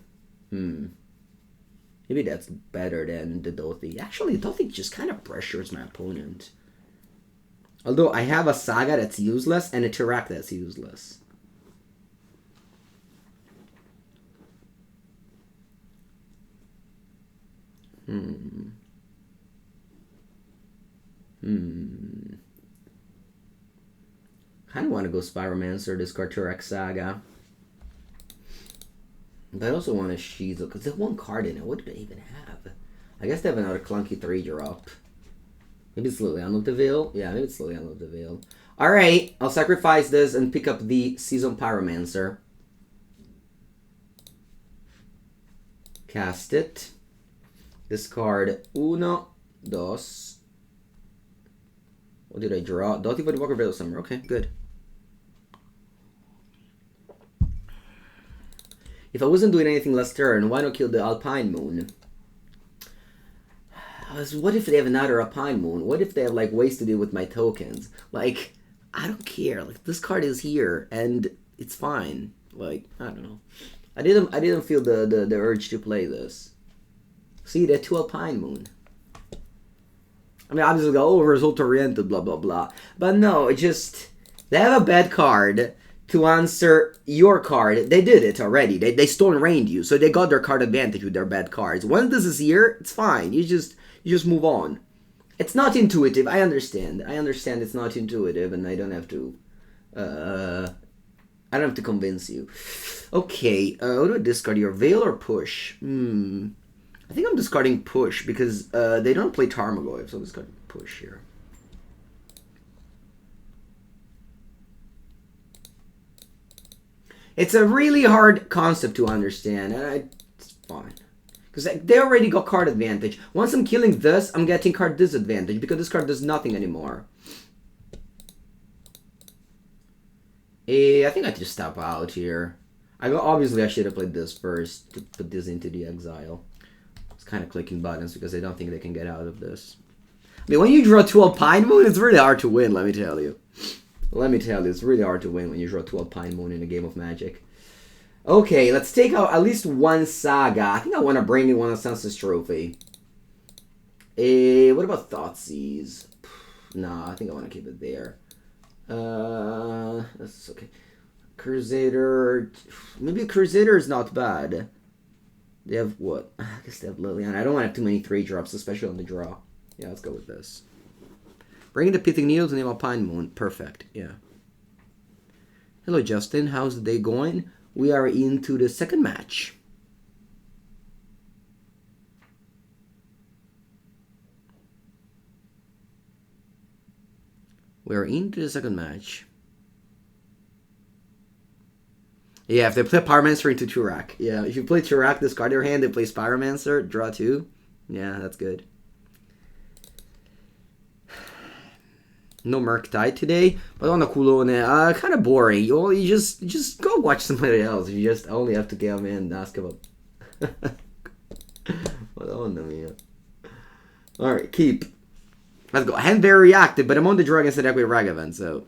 Maybe that's better than the Dauthi. Actually, the Dauthi just kind of pressures my opponent. Although I have a Saga that's useless and a Tirak that's useless. Kind of want to go Spiromancer, discard Tirak Saga. But I also want a Shizo, because there's one card in it. What do they even have? I guess they have another clunky 3-drop. Maybe it's Liliana of the Veil? Yeah, maybe it's Liliana of the Veil. Alright, I'll sacrifice this and pick up the Season Pyromancer. Cast it. Discard uno, dos. What did I draw? Dauthi Voidwalker, Veil Summer. Okay, good. If I wasn't doing anything last turn, why not kill the Alpine Moon? What if they have another Alpine Moon? What if they have like ways to deal with my tokens? Like, I don't care. Like, this card is here and it's fine. Like, I don't know. I didn't feel the urge to play this. See, they're 2 Alpine Moon. I mean, obviously, go result oriented, blah blah blah. But no, it just they have a bad card to answer your card. They did it already. They Stone Rained you, so they got their card advantage with their bad cards. Once this is here, it's fine. You just move on. It's not intuitive. I understand. I understand it's not intuitive, and I don't have to. I don't have to convince you. Okay, what do I discard here? Veil or Push? I think I'm discarding Push because they don't play Tarmogoyf, so I'm discarding Push here. It's a really hard concept to understand, and it's fine. Because they already got card advantage. Once I'm killing this, I'm getting card disadvantage, because this card does nothing anymore. I think I just stop out here. Obviously, I should have played this first to put this into the exile. It's kind of clicking buttons because I don't think they can get out of this. I mean, when you draw 2 Alpine Moon, it's really hard to win, let me tell you. Let me tell you, it's really hard to win when you draw 2 Alpine Moon in a game of Magic. Okay, let's take out at least 1 Saga. I think I want to bring in one of Census Trophy. What about Thoughtseize? No, I think I want to keep it there. That's okay. Crusader. Maybe Crusader is not bad. They have what? I guess they have Liliana. I don't want to have too many 3-drops, especially on the draw. Yeah, let's go with this. Bringing the Pithing Needle to name Alpine Moon. Perfect. Yeah. Hello, Justin. How's the day going? We are into the second match. We're into the second match. Yeah, if they play Pyromancer into Turak. Yeah, if you play Turak, discard your hand, they play Pyromancer, draw 2. Yeah, that's good. No Murktide today, but on the Kulone, kind of boring. You just go watch somebody else. You just only have to come in and ask about. Alright, keep. Let's go. Hand very active, but I'm on the draw against the deck with Ragavan, so.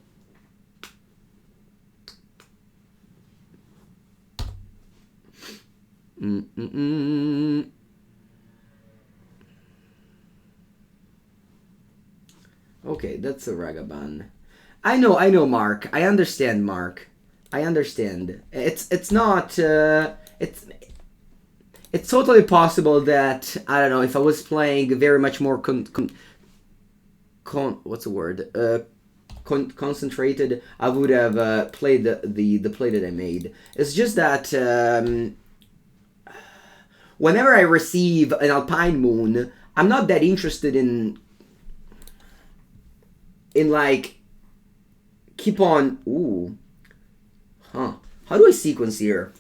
Okay, that's a Ragavan. I know, Mark. I understand, Mark. I understand. It's not. It's totally possible that I don't know if I was playing very much more what's the word? Concentrated, I would have played the play that I made. It's just that whenever I receive an Alpine Moon, I'm not that interested in like keep on. Ooh, huh? How do I sequence here?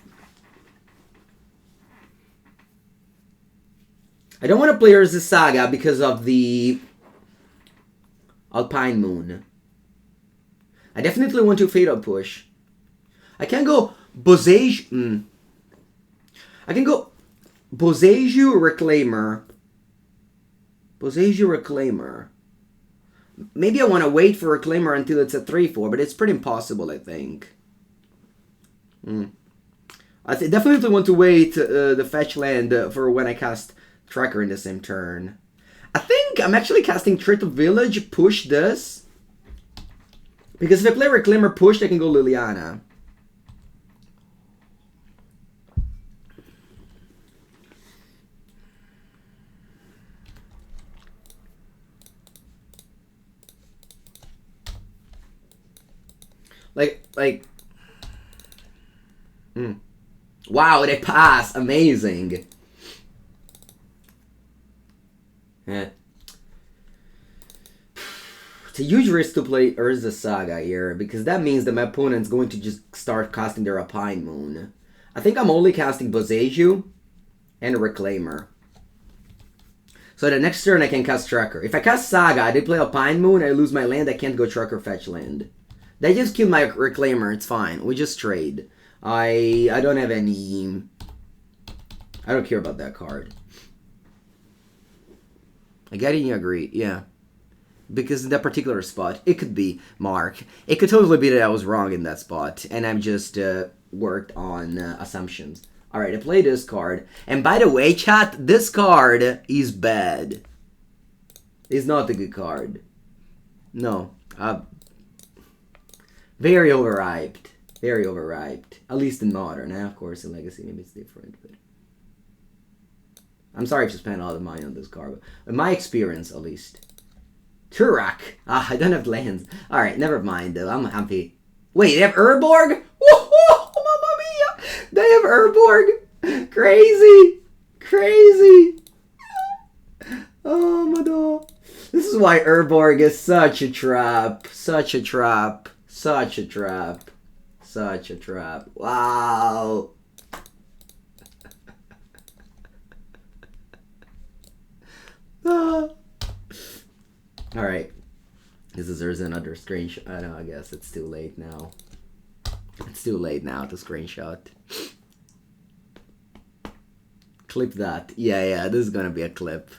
I don't want to play Urza Saga because of the Alpine Moon. I definitely want to Fatal Push. I can go Boseiju. I can go Boseiju Reclaimer. Boseiju Reclaimer. Maybe I want to wait for Reclaimer until it's a 3-4, but it's pretty impossible, I think. I definitely want to wait the fetch land for when I cast Tracker in the same turn. I think I'm actually casting Treetop Village, push this. Because if I play Reclaimer pushed, I can go Liliana. Wow, they pass. Amazing. Yeah. It's a huge risk to play Urza Saga here, because that means that my opponent's going to just start casting their Alpine Moon. I think I'm only casting Boseiju and Reclaimer. So the next turn I can cast Tracker. If I cast Saga, I did play Alpine Moon, I lose my land, I can't go Tracker fetch land. They just killed my Reclaimer, it's fine. We just trade. I don't have any... I don't care about that card. I get it, you agree, yeah. Because in that particular spot, it could be Mark. It could totally be that I was wrong in that spot, and I've just worked on assumptions. Alright, I play this card. And by the way, chat, this card is bad. It's not a good card. No. Very overhyped. Very overhyped. At least in Modern. Of course, in Legacy, maybe it's different, but... I'm sorry if you spent a lot of money on this card, but in my experience, at least. Turak! I don't have lands. Alright, never mind, though. I'm happy. Wait, they have Urborg? Whoa, mamma mia! They have Urborg! Crazy! Crazy! Oh, my God. This is why Urborg is such a trap. Such a trap. Such a trap. Such a trap. Wow! Alright. This deserves another screenshot. I know, I guess it's too late now. It's too late now to screenshot. Clip that. Yeah, this is gonna be a clip.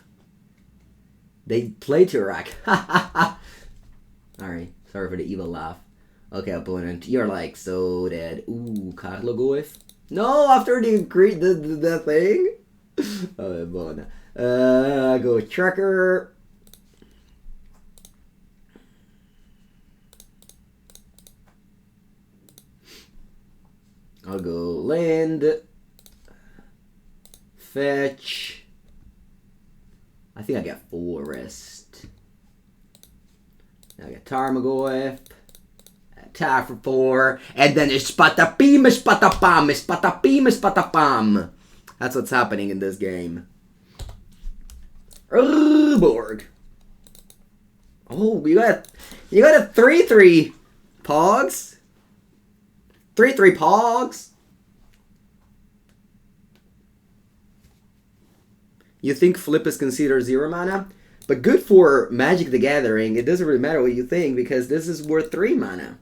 They play Turak. Alright, sorry for the evil laugh. Okay, opponent, you're like so dead. Ooh, Tarmogoyf. No, after the thing. Oh, bon. Go Tracker. I'll go land. Fetch. I think I get Forest. Now I get Tarmogoyf. Attack for 4. And then it's Spatapim, Spatapam, Spatapim, Spatapam. That's what's happening in this game. Urborg. Oh, you got a 3/3 Pogs. 3/3 Pogs. You think flip is considered 0 mana? But good for Magic the Gathering. It doesn't really matter what you think because this is worth 3 mana.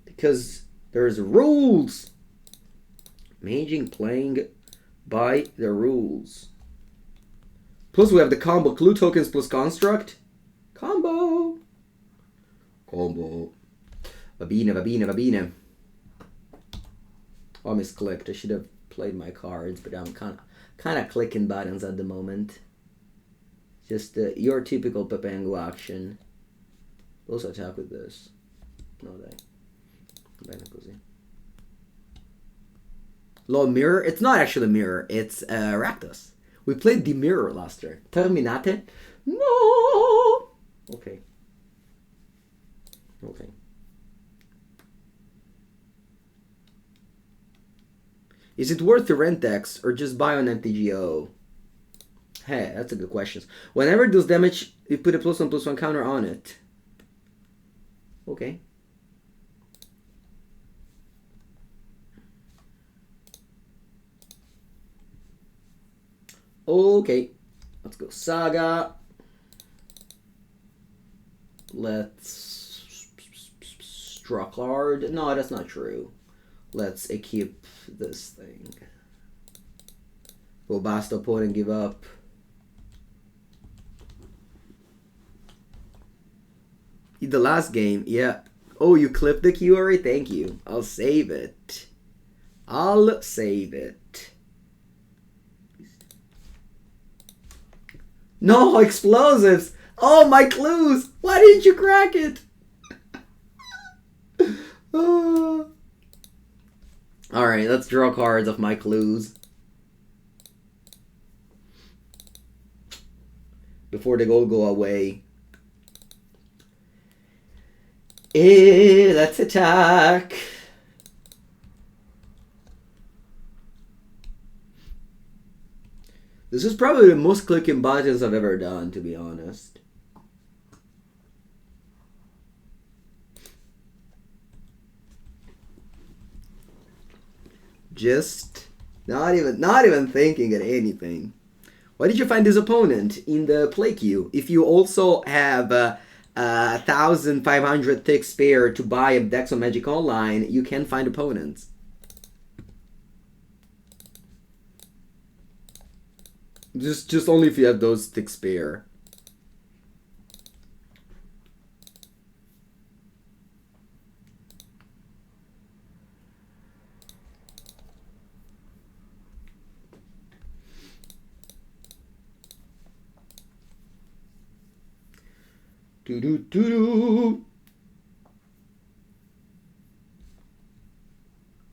Because there's rules. Maging playing by the rules. Plus we have the combo clue tokens plus construct. Combo. Combo. Babina. Oh, I misclicked. I should have played my cards, but I'm kind of clicking buttons at the moment. Just your typical Papangu action. Also attack with this. No, dai. Bene così. Lo mirror. It's not actually a mirror. It's Rakdos. We played the mirror last year. Terminate? No. Okay. Okay. Is it worth to rent X or just buy on MTGO? Hey, that's a good question. Whenever it does damage, you put a +1/+1 counter on it. Okay. Okay. Let's go Saga. Let's draw card. No, that's not true. Let's equip this thing. Will Basta opponent give up? The last game, yeah. Oh, you clipped the QRA? Thank you. I'll save it. I'll save it. No, explosives! Oh, my clues! Why didn't you crack it? Oh. Alright, let's draw cards of my clues. Before they all go away. Let's attack. This is probably the most clicking buttons I've ever done, to be honest. Just not even thinking at anything. Why did you find this opponent in the play queue? If you also have 1,500 thick spare to buy a Dex on Magic Online, you can find opponents. Just only if you have those thick spare.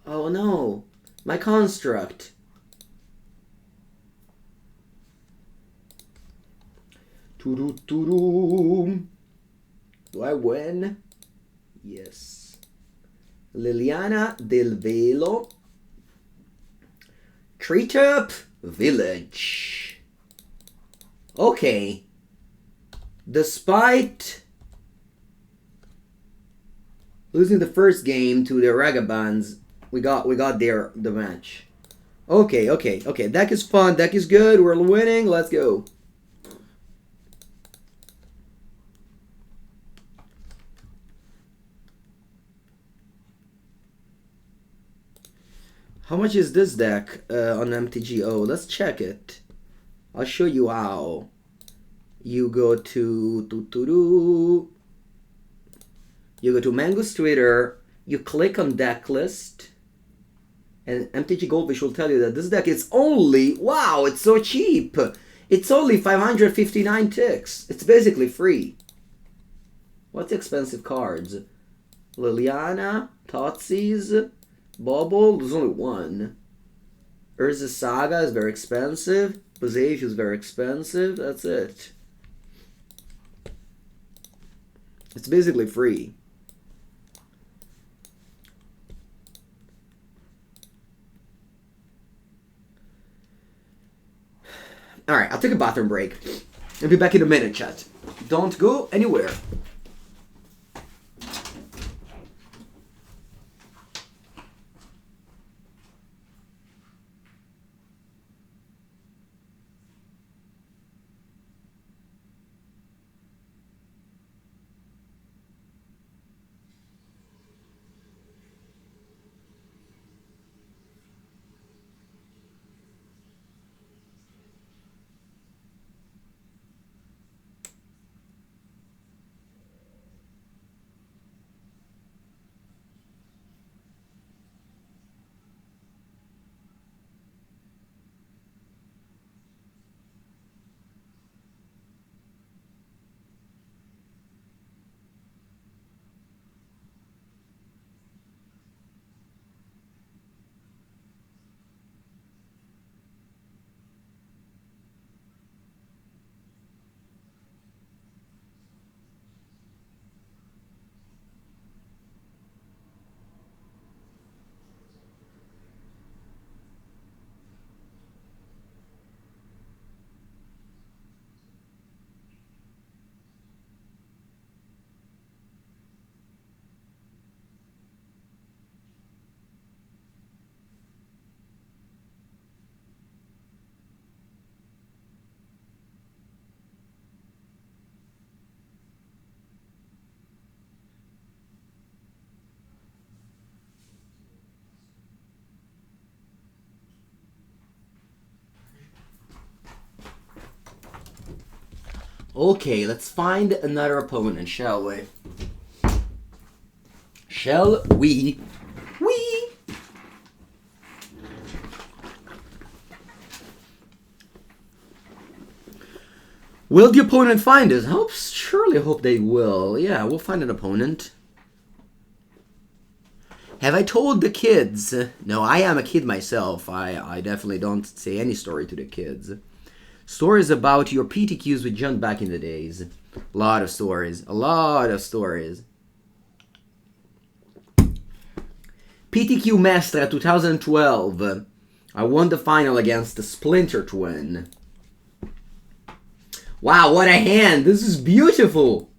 Oh no, my construct. Do I win? Yes. Liliana del Velo. Treetop Village. Okay. Despite losing the first game to the Ragabans, we got the match. Okay. Deck is fun. Deck is good. We're winning. Let's go. How much is this deck on MTGO? Let's check it. I'll show you how. You go to you go to Mango's Twitter, you click on deck list, and MTG Goldfish will tell you that this deck is only, wow, it's so cheap. It's only 559 ticks. It's basically free. What's expensive cards? Liliana, Thoughtseize, Bauble, there's only one. Urza Saga is very expensive. Boseiju is very expensive. That's it. It's basically free. Alright, I'll take a bathroom break. I'll be back in a minute, chat. Don't go anywhere. Okay, let's find another opponent, shall we? Shall we? We! Will the opponent find us? Surely hope they will. Yeah, we'll find an opponent. Have I told the kids? No, I am a kid myself. I definitely don't say any story to the kids. Stories about your PTQs with John back in the days. A lot of stories. A lot of stories. PTQ Mestra 2012. I won the final against the Splinter Twin. Wow, what a hand! This is beautiful!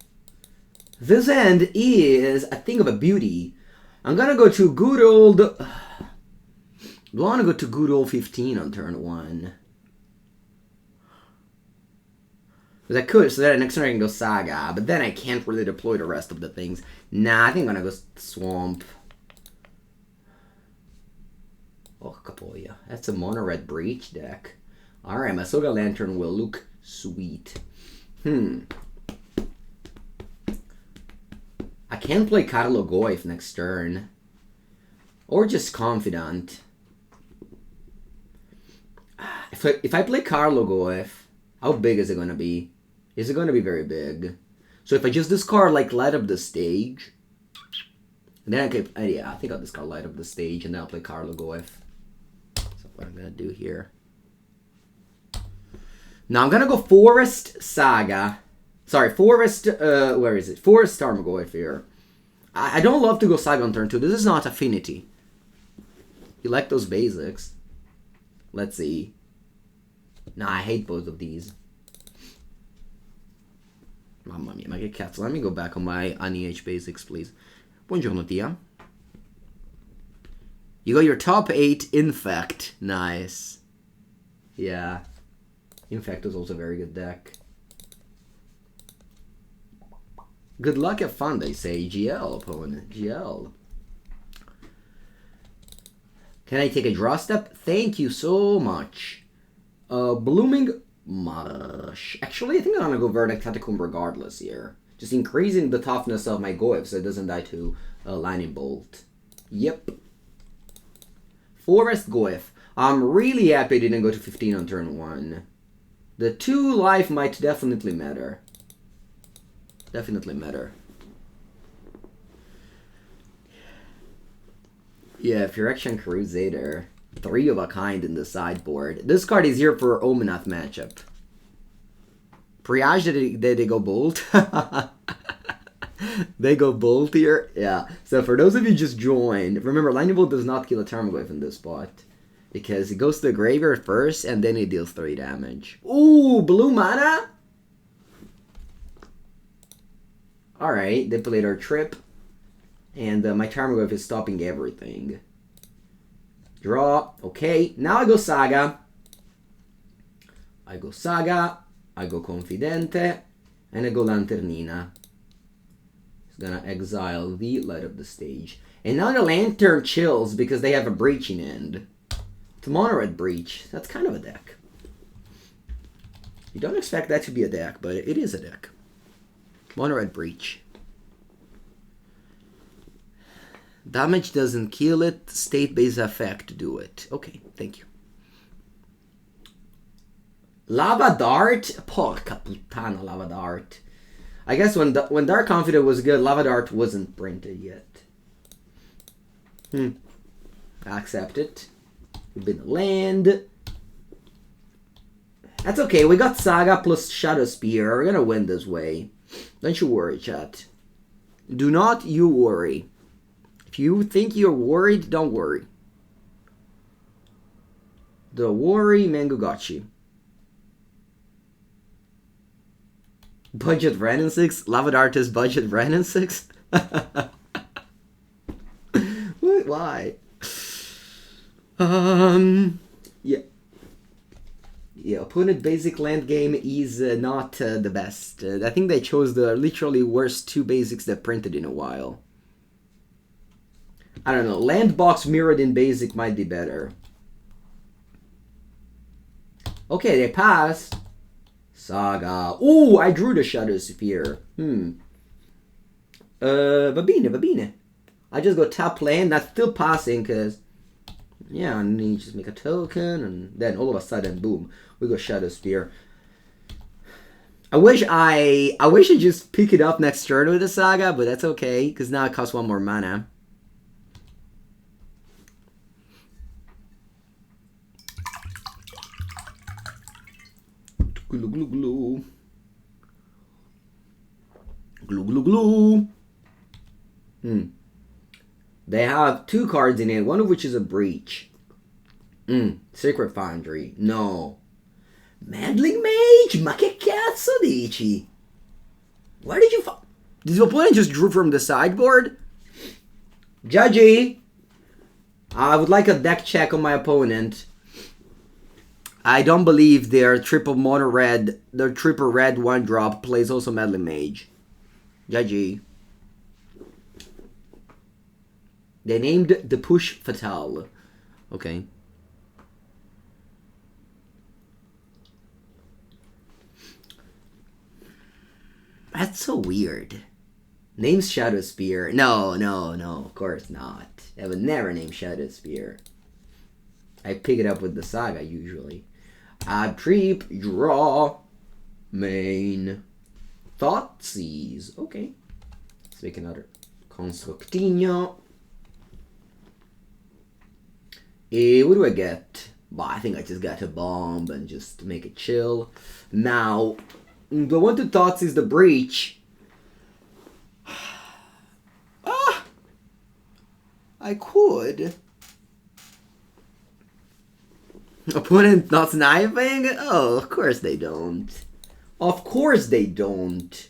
This hand is a thing of a beauty. I'm gonna go to good old... I wanna go to good old 15 on turn 1. Because I could, so that next turn I can go Saga, but then I can't really deploy the rest of the things. Nah, I think I'm gonna go Swamp. Oh, Kapoya. That's a mono red breach deck. Alright, my Soga Lantern will look sweet. I can't play Tarmogoyf next turn. Or just Confidant. If I play Tarmogoyf, how big is it gonna be? Is it gonna be very big? So if I just discard, like, Light Up the Stage, and then I can, yeah, I think I'll discard Light Up the Stage, and then I'll play Tarmogoyf. That's what I'm gonna do here. Now I'm gonna go Forest Saga. Sorry, Forest, where is it? Forest Tarmogoyf here. I don't love to go Saga on turn 2. This is not Affinity. You like those basics? Let's see. Nah, I hate both of these. Mamma mia, ma che cazzo. Let me go back on my Ani-H basics, please. Buongiorno, Tia. You got your top 8 Infect. Nice. Yeah. Infect is also a very good deck. Good luck, have fun, they say. GL, opponent. GL. Can I take a draw step? Thank you so much. Blooming Marsh. Actually, I think I'm gonna go Verdant Catacombs regardless here. Just increasing the toughness of my Goyf so it doesn't die to Lightning Bolt. Yep. Forest Goyf. I'm really happy I didn't go to 15 on turn 1. The 2 life might definitely matter. Definitely matter. Yeah, Phyrexian Crusader. 3 of a kind in the sideboard. This card is here for Omenath matchup. Priage, did they go bold? They go bold here? Yeah. So for those of you just joined, remember, Lightning Bolt does not kill a Tarmogoyf in this spot. Because he goes to the graveyard first, and then he deals 3 damage. Ooh, blue mana? Alright, they played our trip. And my Tarmogoyf is stopping everything. Draw. Okay, now I go Saga. I go Confidente, and I go Lanternina. It's gonna exile the light of the stage. And now the Lantern chills because they have a breaching end. It's Mono Red Breach. That's kind of a deck. You don't expect that to be a deck, but it is a deck. Mono Red Breach. Damage doesn't kill it. State-based effect do it. Okay, thank you. Lava Dart? Porca puttana, Lava Dart. I guess when Dark Confidant was good, Lava Dart wasn't printed yet. I accept it. We've been land. That's okay. We got Saga plus Shadowspear. We're gonna win this way. Don't you worry, chat. Do not you worry. If you think you're worried, don't worry. The worry Mengucci. Budget Ren and 6? Lava Dart is budget Ren and 6? Why? Yeah. Yeah, opponent basic land game is not the best. I think they chose the literally worst 2 basics they've printed in a while. I don't know. Land box mirrored in basic might be better. Okay, they passed. Saga. Ooh, I drew the Shadowspear. Babine. I just go tap land. That's still passing because, yeah, and then you just make a token, and then all of a sudden, boom, we go Shadowspear. I wish I just pick it up next turn with the Saga, but that's okay because now it costs 1 more mana. Glue, glue, glue. Glue, glue, glue. They have 2 cards in it, one of which is a breach. Sacred Foundry. No. Meddling Mage? Ma che cazzo dici? Where did you Did your opponent just drew from the sideboard? Judgy! I would like a deck check on my opponent. I don't believe their triple mono red, their triple red 1-drop plays also Meddling Mage. Judgy. They named the Push Fatale. Okay. That's so weird. Names Shadowspear. No, of course not. I would never name Shadowspear. I pick it up with the Saga usually. Creep, draw, main, Thoughtseize. Okay. Let's make another Constructinho. What do I get? Well, I think I just got a bomb and just make it chill. Now, the one to Thoughtseize the breach. I could. Opponent not sniping? Oh, of course they don't. Of course they don't.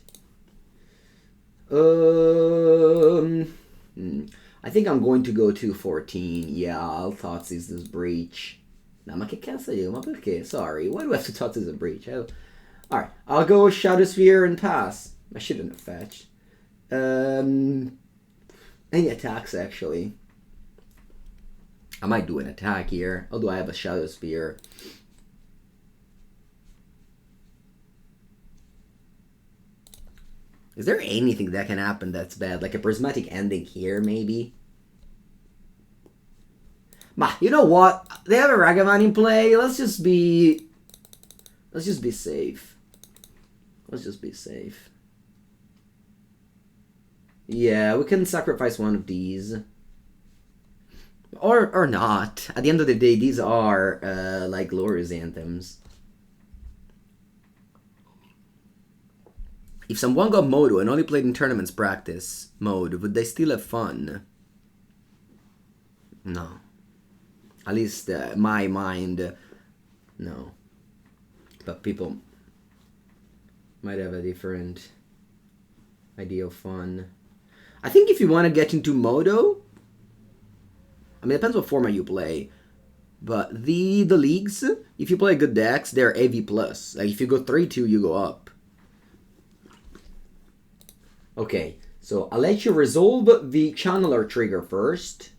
I think I'm going to go to 14. Yeah, I'll Thoughtseize this breach. No, ma che cazzo io? Ma perché? Sorry. Why do I have to Thoughtseize a breach? Alright, I'll go Shadowspear and pass. I shouldn't have fetched. Any attacks, actually. I might do an attack here, although I have a Shadowspear. Is there anything that can happen that's bad? Like a prismatic ending here, maybe? Ma, you know what? They have a Ragavan in play. Let's just be safe. Let's just be safe. Yeah, we can sacrifice one of these. Or not. At the end of the day, these are like glorious anthems. If someone got Modo and only played in tournaments practice mode, would they still have fun? No. At least my mind, no. But people might have a different idea of fun. I think if you want to get into Modo, I mean, it depends what format you play. But the leagues, if you play good decks, they're AV+. Like, if you go 3-2, you go up. Okay, so I'll let you resolve the Channeler trigger first.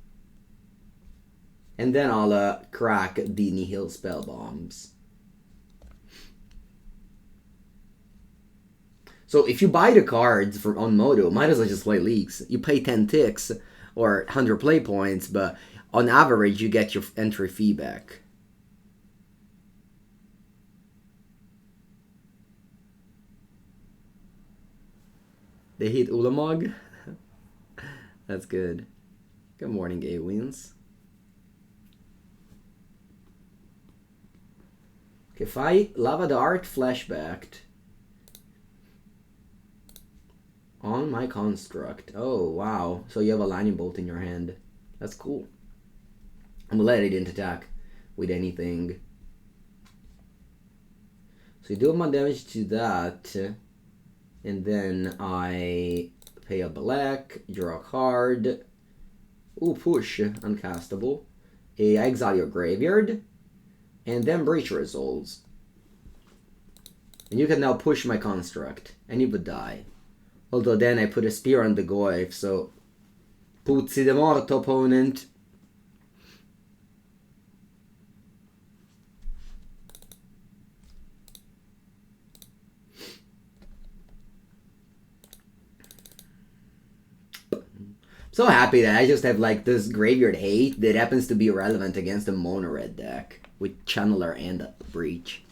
And then I'll crack the Nihil Spellbombs. So if you buy the cards on Modo, might as well just play leagues. You pay 10 ticks or 100 play points, but on average, you get your entry fee back. They hit Ulamog? That's good. Good morning, A-Wins. Okay, fight Lava Dart flashbacked on my construct. Oh, wow. So you have a lightning bolt in your hand. That's cool. I'm glad I didn't attack with anything. So you do my damage to that. And then I pay a black, draw a card. Ooh, push, uncastable. I exile your graveyard. And then breach resolves. And you can now push my construct. And you would die. Although then I put a spear on the Goyf, so... Puzzi de morto, opponent. So happy that I just have like this graveyard hate that happens to be relevant against a mono red deck with Channeler and a Breach.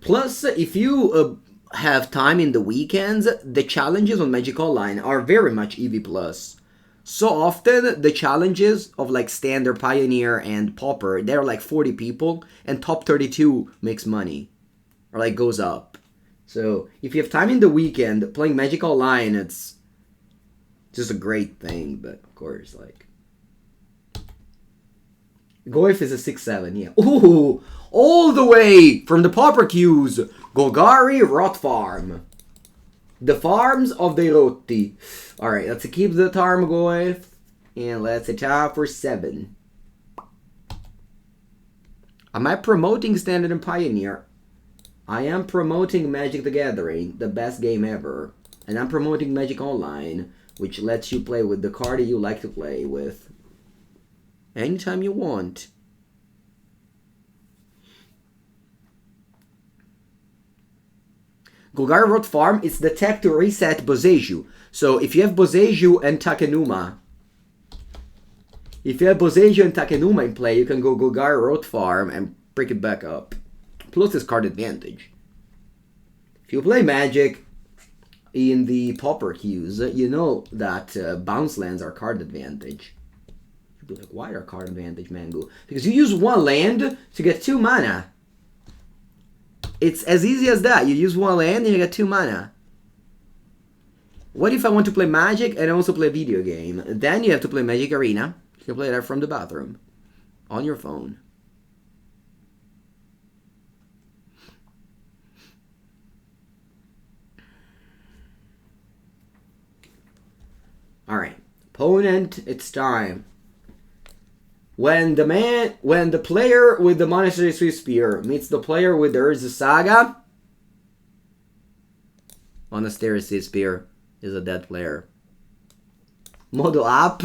Plus, if you have time in the weekends, the challenges on Magic Online are very much EV+. So often, the challenges of like Standard, Pioneer, and Pauper, they're like 40 people, and top 32 makes money. Or like goes up. So, if you have time in the weekend, playing Magic Online, it's just a great thing, but of course, like... Goyf is a 6-7, yeah. Ooh! All the way from the Pauper queues, Golgari Rot Farm. The farms of the Rotti. Alright, let's keep the Tarmogoyf, and let's attack for 7. Am I promoting Standard and Pioneer? I am promoting Magic the Gathering, the best game ever. And I'm promoting Magic Online, which lets you play with the card that you like to play with. Anytime you want. Golgari Rot Farm is the tech to reset Boseiju. So if you have Boseiju and Takenuma, in play, you can go Golgari Rot Farm and break it back up. Plus this card advantage. If you play Magic in the Pauper queues, you know that bounce lands are card advantage. You'd be like, why are card advantage, Mango? Because you use one land to get 2 mana. It's as easy as that. You use one land and you get 2 mana. What if I want to play Magic and also play a video game? Then you have to play Magic Arena. You can play that from the bathroom. On your phone. Alright. Opponent, it's time. When the player with the Monastery Swift Spear meets the player with the Urza Saga, Monastery Swift Spear is a dead player. Modo up.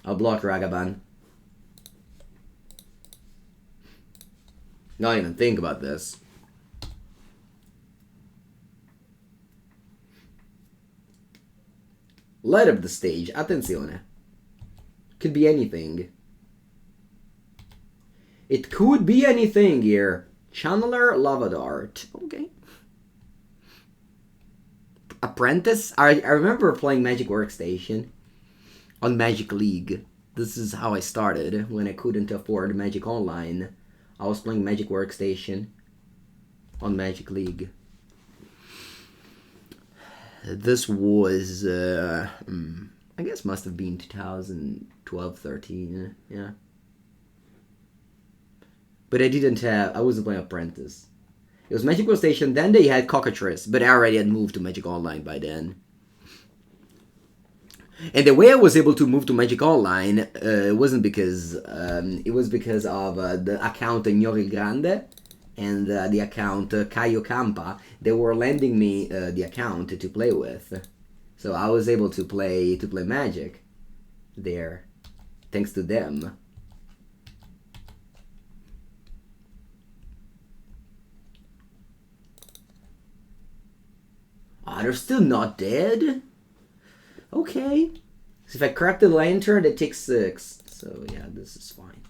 I'll block Ragavan. Not even think about this. Light up the stage. Attenzione. Could be anything. It could be anything here. Channeler, Lava Dart. Okay. Apprentice? I remember playing Magic Workstation on Magic League. This is how I started when I couldn't afford Magic Online. I was playing Magic Workstation on Magic League. This was, I guess must have been 2012, 13, yeah. But I wasn't playing Apprentice. It was Magic Workstation, then they had Cockatrice, but I already had moved to Magic Online by then. And the way I was able to move to Magic Online, it wasn't because, it was because of the account Nyori Grande and the account Caio Campa. They were lending me the account to play with. So I was able to play Magic there, thanks to them. Ah, they're still not dead? Okay. So if I crack the lantern, it takes 6. So yeah, this is fine.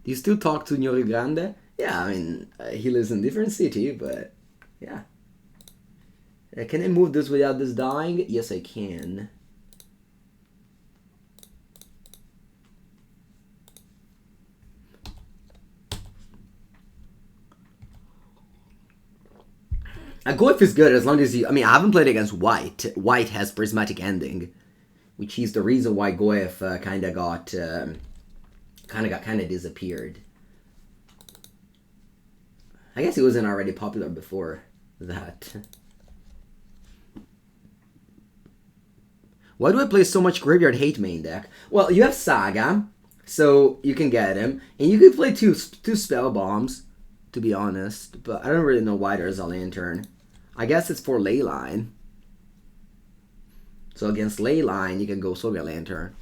Do you still talk to Nyori Grande? Yeah, I mean, he lives in a different city, but yeah. Can I move this without this dying? Yes, I can. Golgari is good as long as you... I mean, I haven't played against White. White has Prismatic Ending, which is the reason why Golgari kind of disappeared. I guess he wasn't already popular before that. Why do I play so much Graveyard Hate main deck? Well, you have Saga, so you can get him, and you can play two Spell Bombs, to be honest, but I don't really know why there's a Lantern. I guess it's for Leyline. So against Leyline, you can go Soga Lantern.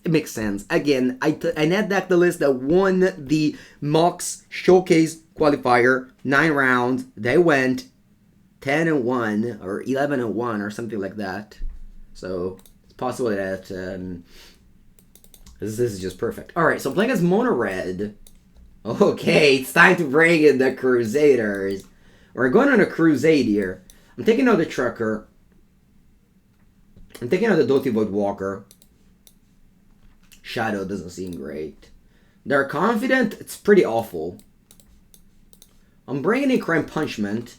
It makes sense. Again, I net decked the list that won the MOCS Showcase Qualifier, 9 rounds. They went 10-1 or 11-1 or something like that. So it's possible that this is just perfect. All right, so I'm playing as Mono Red. Okay, it's time to bring in the Crusaders. We're going on a crusade here. I'm taking out the Trucker. I'm taking out the Dauthi Voidwalker. Shadow doesn't seem great. Dark Confidant, it's pretty awful. I'm bringing in Crime Punishment.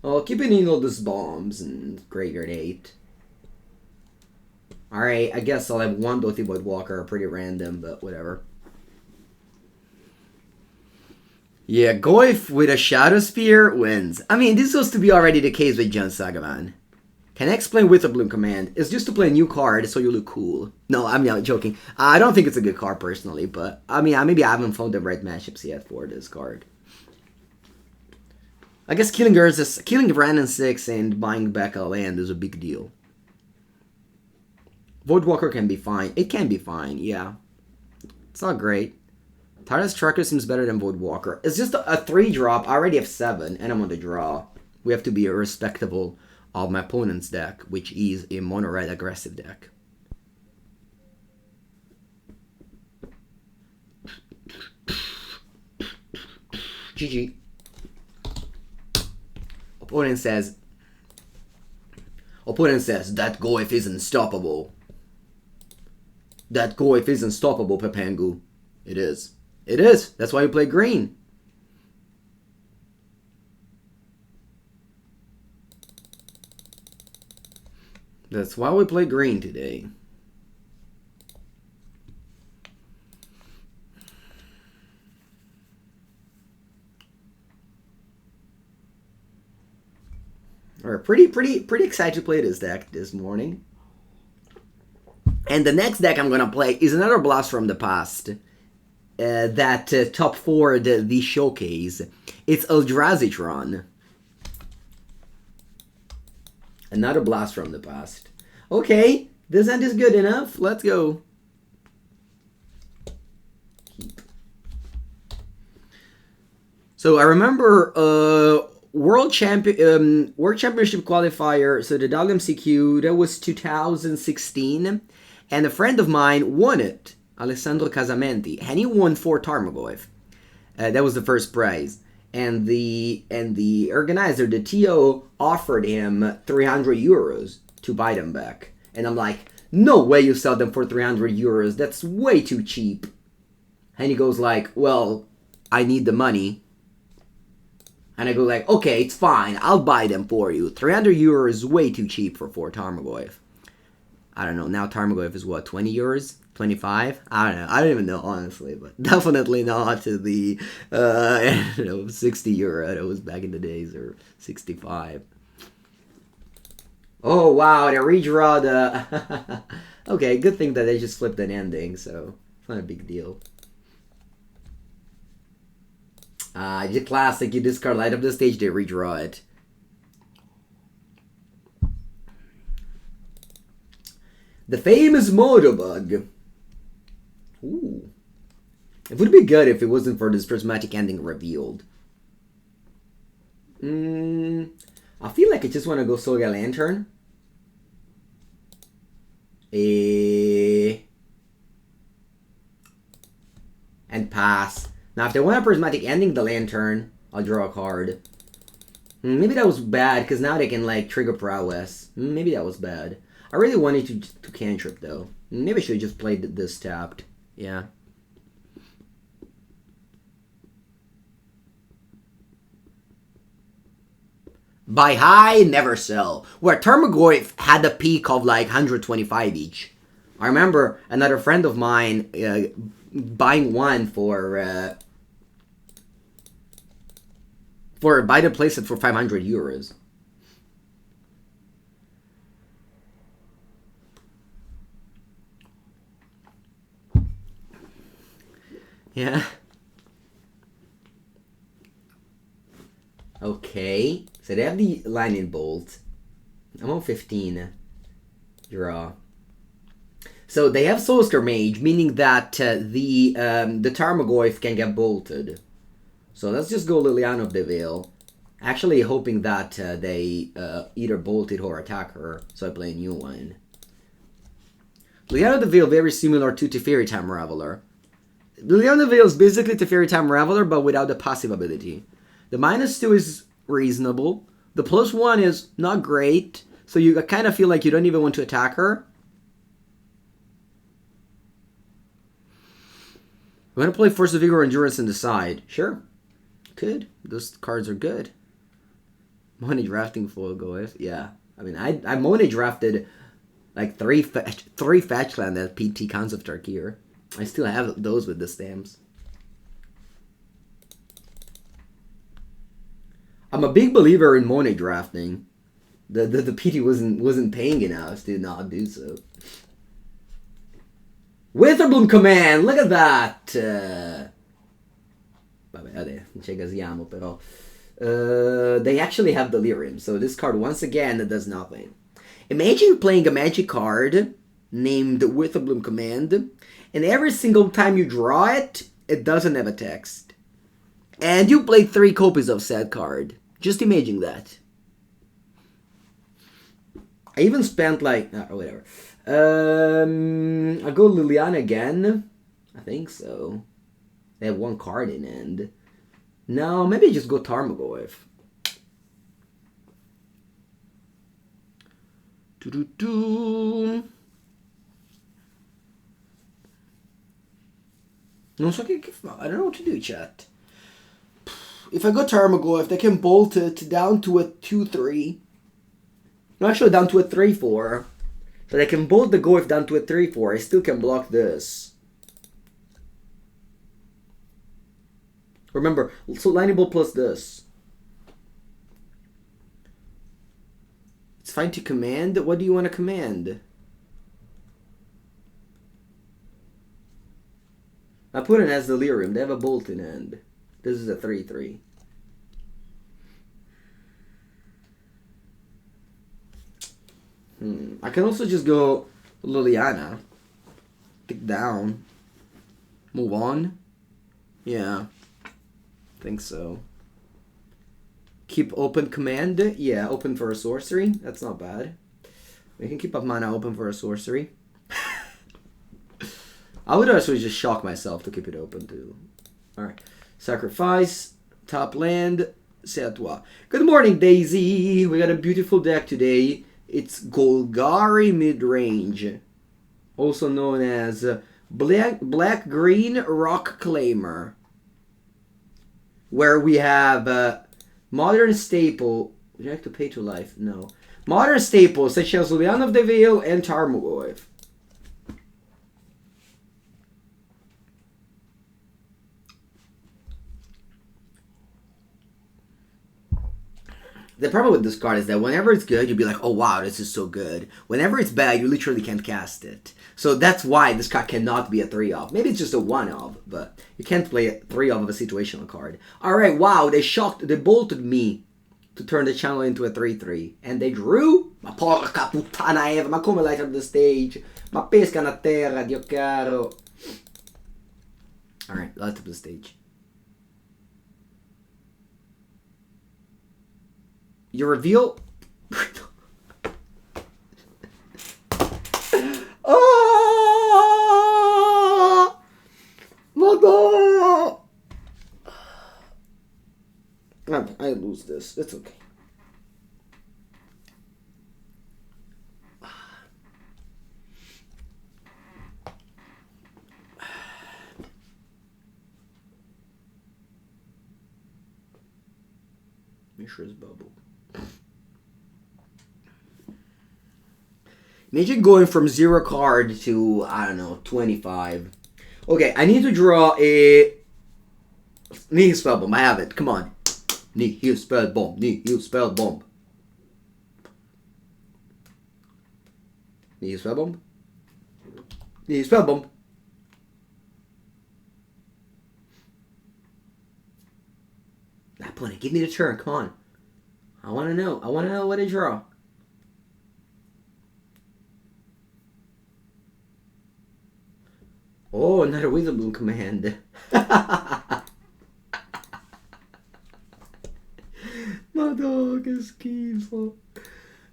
Well, keeping in all these bombs and Graveyard 8. Alright, I guess I'll have one Dauthi Voidwalker, pretty random, but whatever. Yeah, Goyf with a Shadowspear wins. I mean, this was to be already the case with John Sagavan. Can I explain Witherbloom Command? It's just to play a new card so you look cool. No, I'm not joking. I don't think it's a good card personally, but I mean, maybe I haven't found the right matchups yet for this card. I guess killing Urza, killing Brandon 6 and buying back a land is a big deal. Voidwalker can be fine. It can be fine, yeah. It's not great. Tireless Tracker seems better than Voidwalker. It's just a 3-drop. I already have 7, and I'm on the draw. We have to be respectable of my opponent's deck, which is a mono-red aggressive deck. GG. Opponent says, that Golgari is unstoppable. That Golgari is unstoppable, Pepengu. It is. It is. That's why you play green. That's why we play green today. We're pretty excited to play this deck this morning. And the next deck I'm going to play is another blast from the past. That top 4 the showcase. It's Eldrazi. Another blast from the past. Okay, this end is good enough. Let's go. So I remember World Championship qualifier. So the WMCQ, that was 2016, and a friend of mine won it. Alessandro Casamenti, and he won 4 Tarmogoyf. That was the first prize. And the organizer, the TO, offered him 300 euros to buy them back. And I'm like, no way you sell them for 300 euros. That's way too cheap. And he goes like, well, I need the money. And I go like, okay, it's fine. I'll buy them for you. 300 euros is way too cheap for 4 Tarmogoyf. I don't know. Now Tarmogoyf is what, 20 euros? 25? I don't know. I don't even know, honestly. But definitely not to the, 60 euro that was back in the days, or 65. Oh, wow. They redraw the... Okay, good thing that they just flipped an ending, so it's not a big deal. The classic, you discard light up the stage, they redraw it. The famous Motobug. Ooh. It would be good if it wasn't for this prismatic ending revealed. I feel like I just want to go Saga Lantern. And pass. Now, if they want a prismatic ending the Lantern, I'll draw a card. Maybe that was bad, because now they can, like, trigger prowess. Maybe that was bad. I really wanted to cantrip, though. Maybe I should have just played this tapped. Yeah. Buy high, never sell. Where Tarmogoyf had a peak of like 125 each. I remember another friend of mine buying one for buy the playset for 500 euros. Yeah. Okay. So they have the lightning bolt. I'm on 15. Draw. So they have Soulscar Mage, meaning that the Tarmogoyf can get bolted. So let's just go Liliana of the Veil. Actually hoping that they either bolt it or attack her, so I play a new one. Liliana of the Veil, very similar to Teferi Time Raveler. Liliana of the Veil is basically Teferi Time Raveler, but without the passive ability. The -2 is reasonable. The +1 is not great, so you kind of feel like you don't even want to attack her. You want to play Force of Vigor or Endurance and decide? Sure. Could. Those cards are good. Money drafting full Goif. Yeah. I mean, I money drafted like three fetch land at PT Cons of Tarkir. I still have those with the stamps. I'm a big believer in money drafting. The PT wasn't paying enough to not do so. Witherbloom Command, look at that! Vabbè, adesso non ci casiamo però. They actually have Delirium, so this card once again does nothing. Imagine you're playing a magic card named Witherbloom Command, and every single time you draw it, it doesn't have a text. And you play 3 copies of said card. Just imagine that. I even spent like... whatever. I'll go Liliana again. I think so. They have 1 card in end. No, maybe just go Tarmogoyf. Non so che fa. I don't know what to do, chat. If I go Tarmogoyf, they can bolt it down to a 2-3. No, actually down to a 3-4. So they can bolt the Goyf down to a 3-4. I still can block this. Remember, so lightning bolt plus this. It's fine to command. What do you want to command? I put it as Delirium. They have a bolt in end. This is a 3-3. I can also just go Liliana. Kick down. Move on. Yeah. I think so. Keep open command. Yeah, open for a sorcery. That's not bad. We can keep up mana open for a sorcery. I would actually just shock myself to keep it open too. Alright. Sacrifice. Top land. C'est à toi. Good morning, Daisy. We got a beautiful deck today. It's Golgari Midrange. Also known as Black-Green Rock Reclaimer. Where we have modern staple. Would you like to pay to life? No. Modern staples such as Liliana of the Veil and Tarmogoyf. The problem with this card is that whenever it's good, you'll be like, oh wow, this is so good. Whenever it's bad, you literally can't cast it. So that's why this card cannot be a 3-of. Maybe it's just a 1-of, but you can't play a 3-of a situational card. Alright, wow, they bolted me to turn the channel into a 3-3. And they drew? Ma porca puttana Eva, ma come l'hai tirato the stage? Ma pesca na terra, Dio caro. Alright, light up the stage. You reveal... Oh! Mother! I lose this. It's okay. Mishra's Bauble. Imagine going from 0 card to, I don't know, 25. Okay, I need to draw a Nihil Spellbomb. I have it. Come on. Nihil Spellbomb. Nihil Spellbomb. Nihil Spellbomb. Nihil Spellbomb. That point, give me the turn. Come on. I want to know. I want to know what I draw. Oh, another Witherbloom Command. Madonna, che schifo.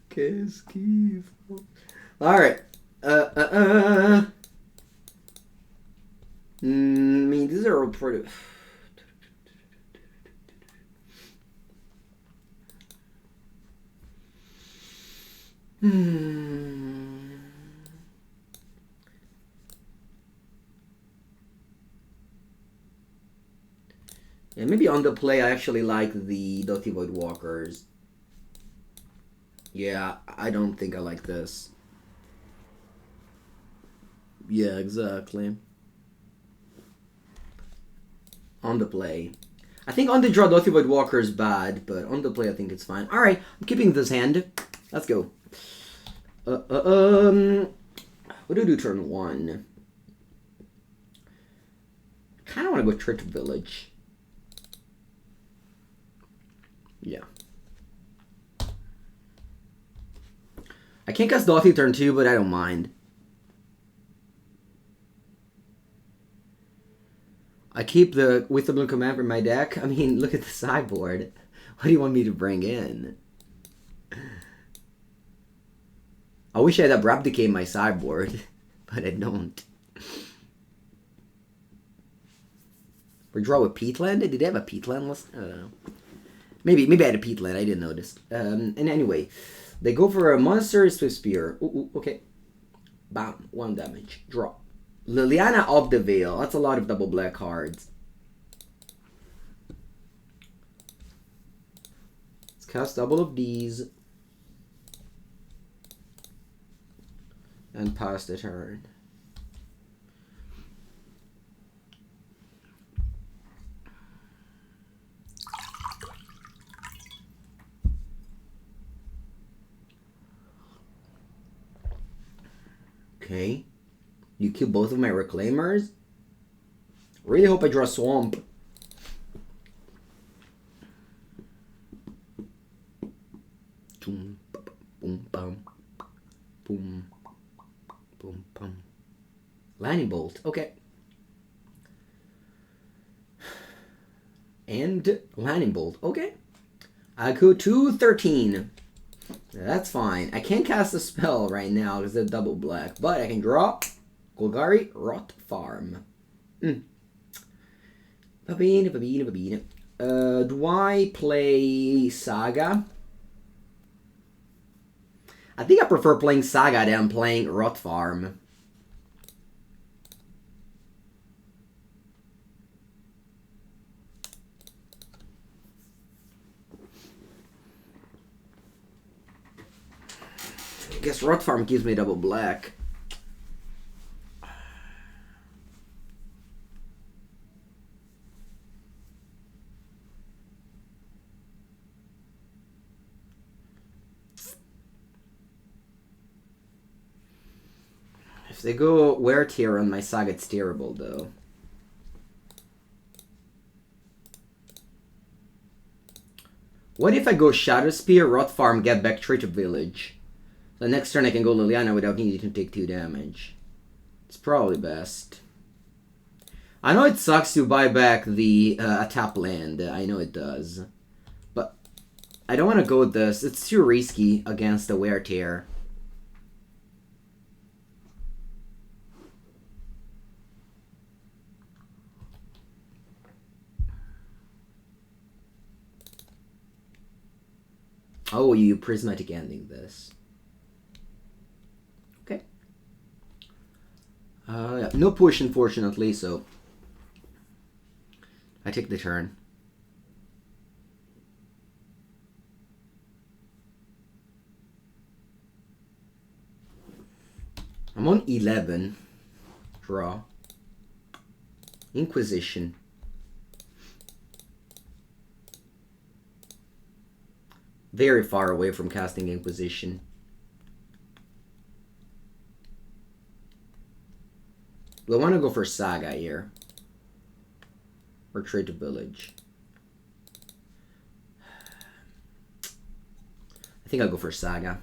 Che schifo. Alright. I mean, these are all pretty... Yeah, maybe on the play I actually like the Dauthi Voidwalkers. Yeah, I don't think I like this. Yeah, exactly. On the play. I think on the draw Dauthi Voidwalker is bad, but on the play I think it's fine. Alright, I'm keeping this hand. Let's go. What do we do turn 1? I kind of want to go Treetop Village. Yeah. I can't cast Dauthi turn 2, but I don't mind. I keep the Witherbloom Command for my deck. I mean, look at the sideboard. What do you want me to bring in? I wish I had Abrupt in my sideboard, but I don't. We draw with Peatland? Did they have a Peatland list? I don't know. Maybe I had a Peatland. I didn't notice. And anyway, they go for a monster Swift Spear. Ooh, okay. Bam. 1 damage. Draw. Liliana of the Veil. That's a lot of double black cards. Let's cast double of these. And pass the turn. Okay. You kill both of my Reclaimers? Really hope I draw Swamp. Boom, boom, bum. Boom. Boom, bum. Lightning Bolt. Okay. And Lightning Bolt. Okay. I go to 13. That's fine. I can't cast a spell right now because they're double black, but I can draw. Golgari Rot Farm. Va bene, va bene, va bene. Do I play Saga? I think I prefer playing Saga than playing Rot Farm. I guess Rot Farm gives me double black. If they go wear tier on my Saga, it's terrible though. What if I go Shadowspear, Rot Farm, get back Treetop Village? The next turn I can go Liliana without needing to take 2 damage. It's probably best. I know it sucks to buy back the tap land. I know it does. But I don't want to go with this. It's too risky against the wear tear. Oh, you prismatic ending this. Okay. Yeah, no push, unfortunately, so I take the turn. I'm on 11. Draw. Inquisition. Very far away from casting Inquisition. Do I want to go for Saga here? Or Treetop Village? I think I'll go for Saga.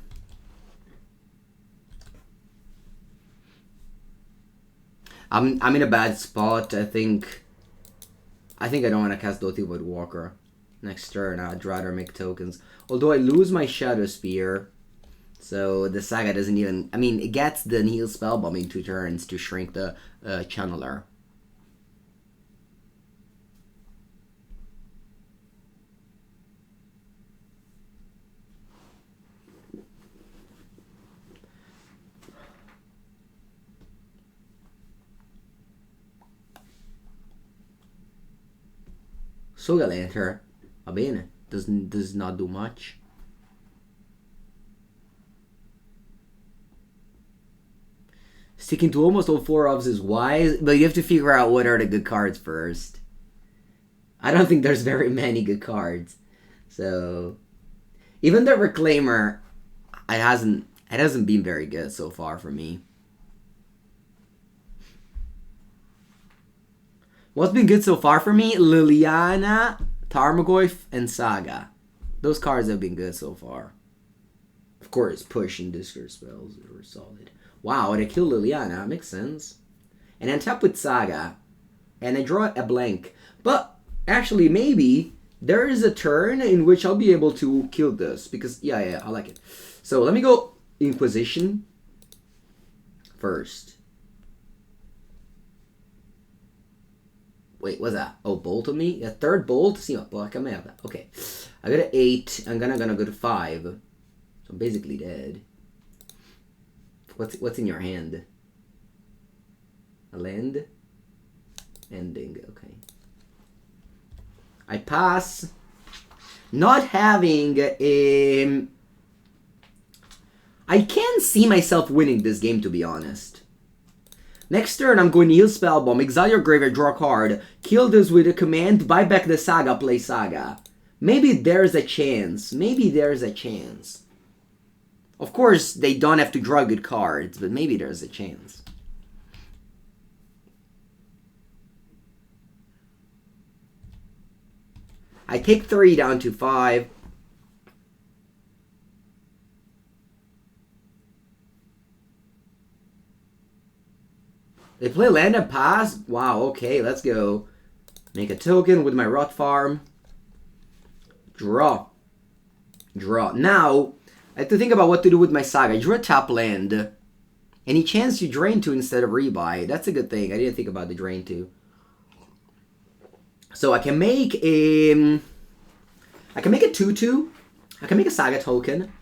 I'm in a bad spot. I think I don't want to cast Dauthi Voidwalker next turn. I'd rather make tokens. Although I lose my Shadowspear, so the Saga doesn't even... I mean, it gets the Nihil Spellbomb in 2 turns to shrink the Channeler. Soga Lantern, va bene. Does not do much. Sticking to almost all 4 ofs is wise, but you have to figure out what are the good cards first. I don't think there's very many good cards. So even the Reclaimer, it hasn't been very good so far for me. What's been good so far for me? Liliana, Tarmogoyf, and Saga. Those cards have been good so far. Of course, push and discard spells were solid. Wow, and I kill Liliana. Makes sense. And then tap with Saga. And I draw a blank. But, actually, maybe there is a turn in which I'll be able to kill this. Because, yeah, I like it. So, let me go Inquisition first. Wait, what's that? Oh, bolt on me? A third bolt? Sì, ma porca merda. Okay. I got an 8. I'm gonna go to 5. So I'm basically dead. What's in your hand? A land? Ending. Okay. I pass. Not having a... I can't see myself winning this game, to be honest. Next turn, I'm going Nihil Spellbomb, exile your graveyard, draw a card, kill this with a command, buy back the Saga, play Saga. Maybe there's a chance. Maybe there's a chance. Of course, they don't have to draw good cards, but maybe there's a chance. I take 3 down to 5. They play land and pass? Wow, okay, let's go. Make a token with my Rot Farm. Draw. Draw. Now, I have to think about what to do with my Saga. I drew a tap land. Any chance you drain 2 instead of rebuy? That's a good thing. I didn't think about the drain 2. So I can make a 2/2. I can make a Saga token.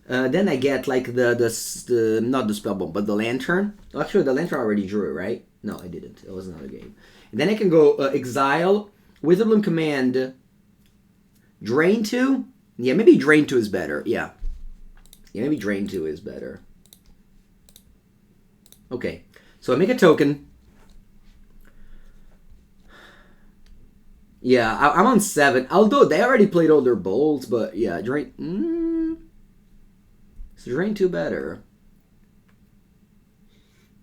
Then I get like the not the Spellbomb, but the Lantern. Actually, the Lantern I already drew, right? No, I didn't. It was another game. And then I can go Exile, Witherbloom Command, Drain 2. Yeah, maybe Drain 2 is better. Yeah, maybe Drain 2 is better. Okay, so I make a token. Yeah, I'm on 7. Although they already played all their bolts, but yeah, Drain. Is Drain 2 better?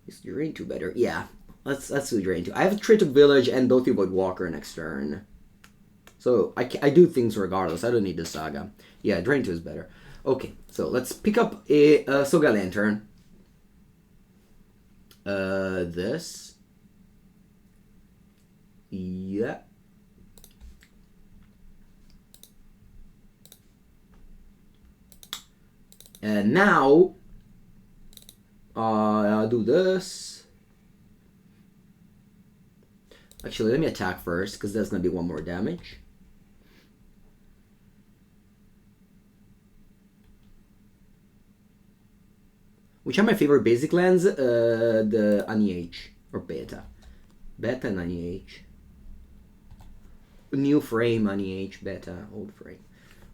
Is Drain 2 better? Yeah, let's do Drain 2. I have Treetop Village and Dauthi Voidwalker next turn, so I do things regardless. I don't need the Saga. Yeah, Drain 2 is better. Okay, so let's pick up a Saga Lantern. This. Yeah. And now, I'll do this. Actually, let me attack first, because that's going to be 1 more damage. Which are my favorite basic lands? The Ani-H, or Beta. Beta and Ani-H. New frame, Ani-H, Beta, old frame.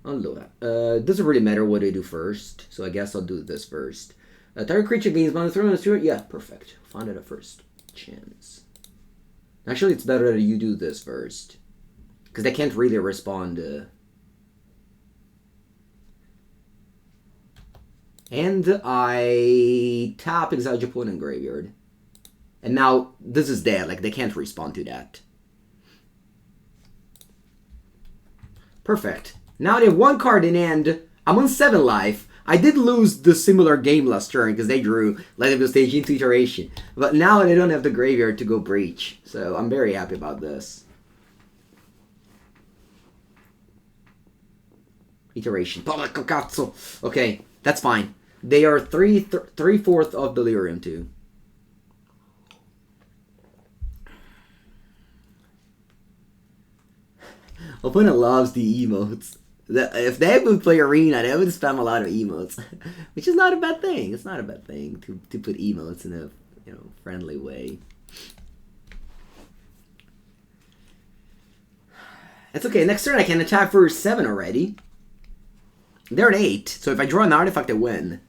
Allora, doesn't really matter what I do first, so I guess I'll do this first. Target creature gains mana throw on the yeah, perfect. Found it at first chance. Actually, it's better that you do this first, because they can't really respond. And I tap Exile your opponent graveyard, and now this is dead. Like they can't respond to that. Perfect. Now they have 1 card in hand. I'm on 7 life. I did lose the similar game last turn because they drew Light of the Stage into Iteration. But now they don't have the graveyard to go breach. So I'm very happy about this. Iteration. Okay, that's fine. They are 3/4 of Delirium too. Opponent loves the emotes. If they would play Arena, they would spam a lot of emotes, which is not a bad thing. It's not a bad thing to put emotes in a friendly way. It's okay. Next turn I can attack for 7 already. They're at 8, so if I draw an artifact, I win.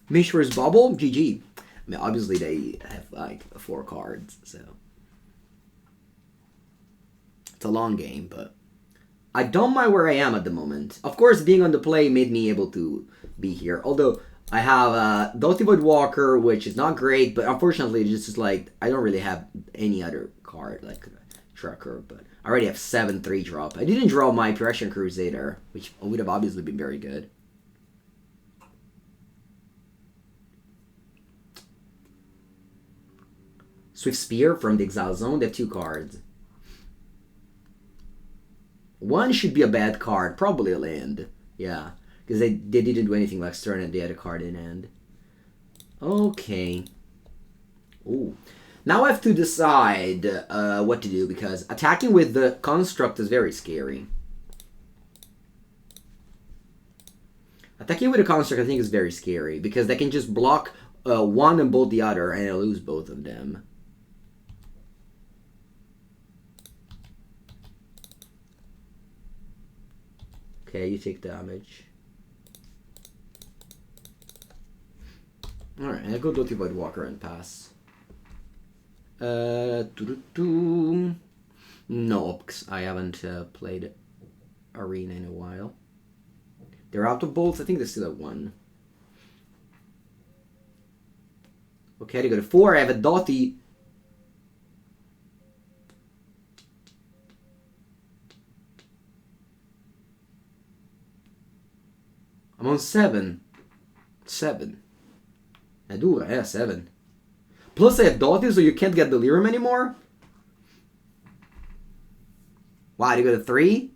Mishra's Bauble, GG. I mean, obviously they have like 4 cards, so it's a long game, but I don't mind where I am at the moment. Of course, being on the play made me able to be here. Although, I have Dauthi Voidwalker, which is not great, but unfortunately, it's just like, I don't really have any other card, like Tracker, but I already have 7 3-drop. I didn't draw my Phyrexian Crusader, which would have obviously been very good. Swift Spear from the Exile Zone, they have 2 cards. 1 should be a bad card, probably a land. Yeah, because they didn't do anything last turn and they had a card in hand. Okay. Ooh. Now I have to decide what to do, because attacking with the Construct is very scary. Attacking with a Construct I think is very scary, because they can just block one and bolt the other, and I lose both of them. Okay, you take damage. Alright, I go Dauthi Voidwalker and pass. No, because I haven't played Arena in a while. They're out of bolts. I think they're still at 1. Okay, they go to 4. I have a Dauthi. I'm on 7. 7. I do, yeah, 7. Plus I have Dauthi, so you can't get Delirium anymore? Wow, you go to 3?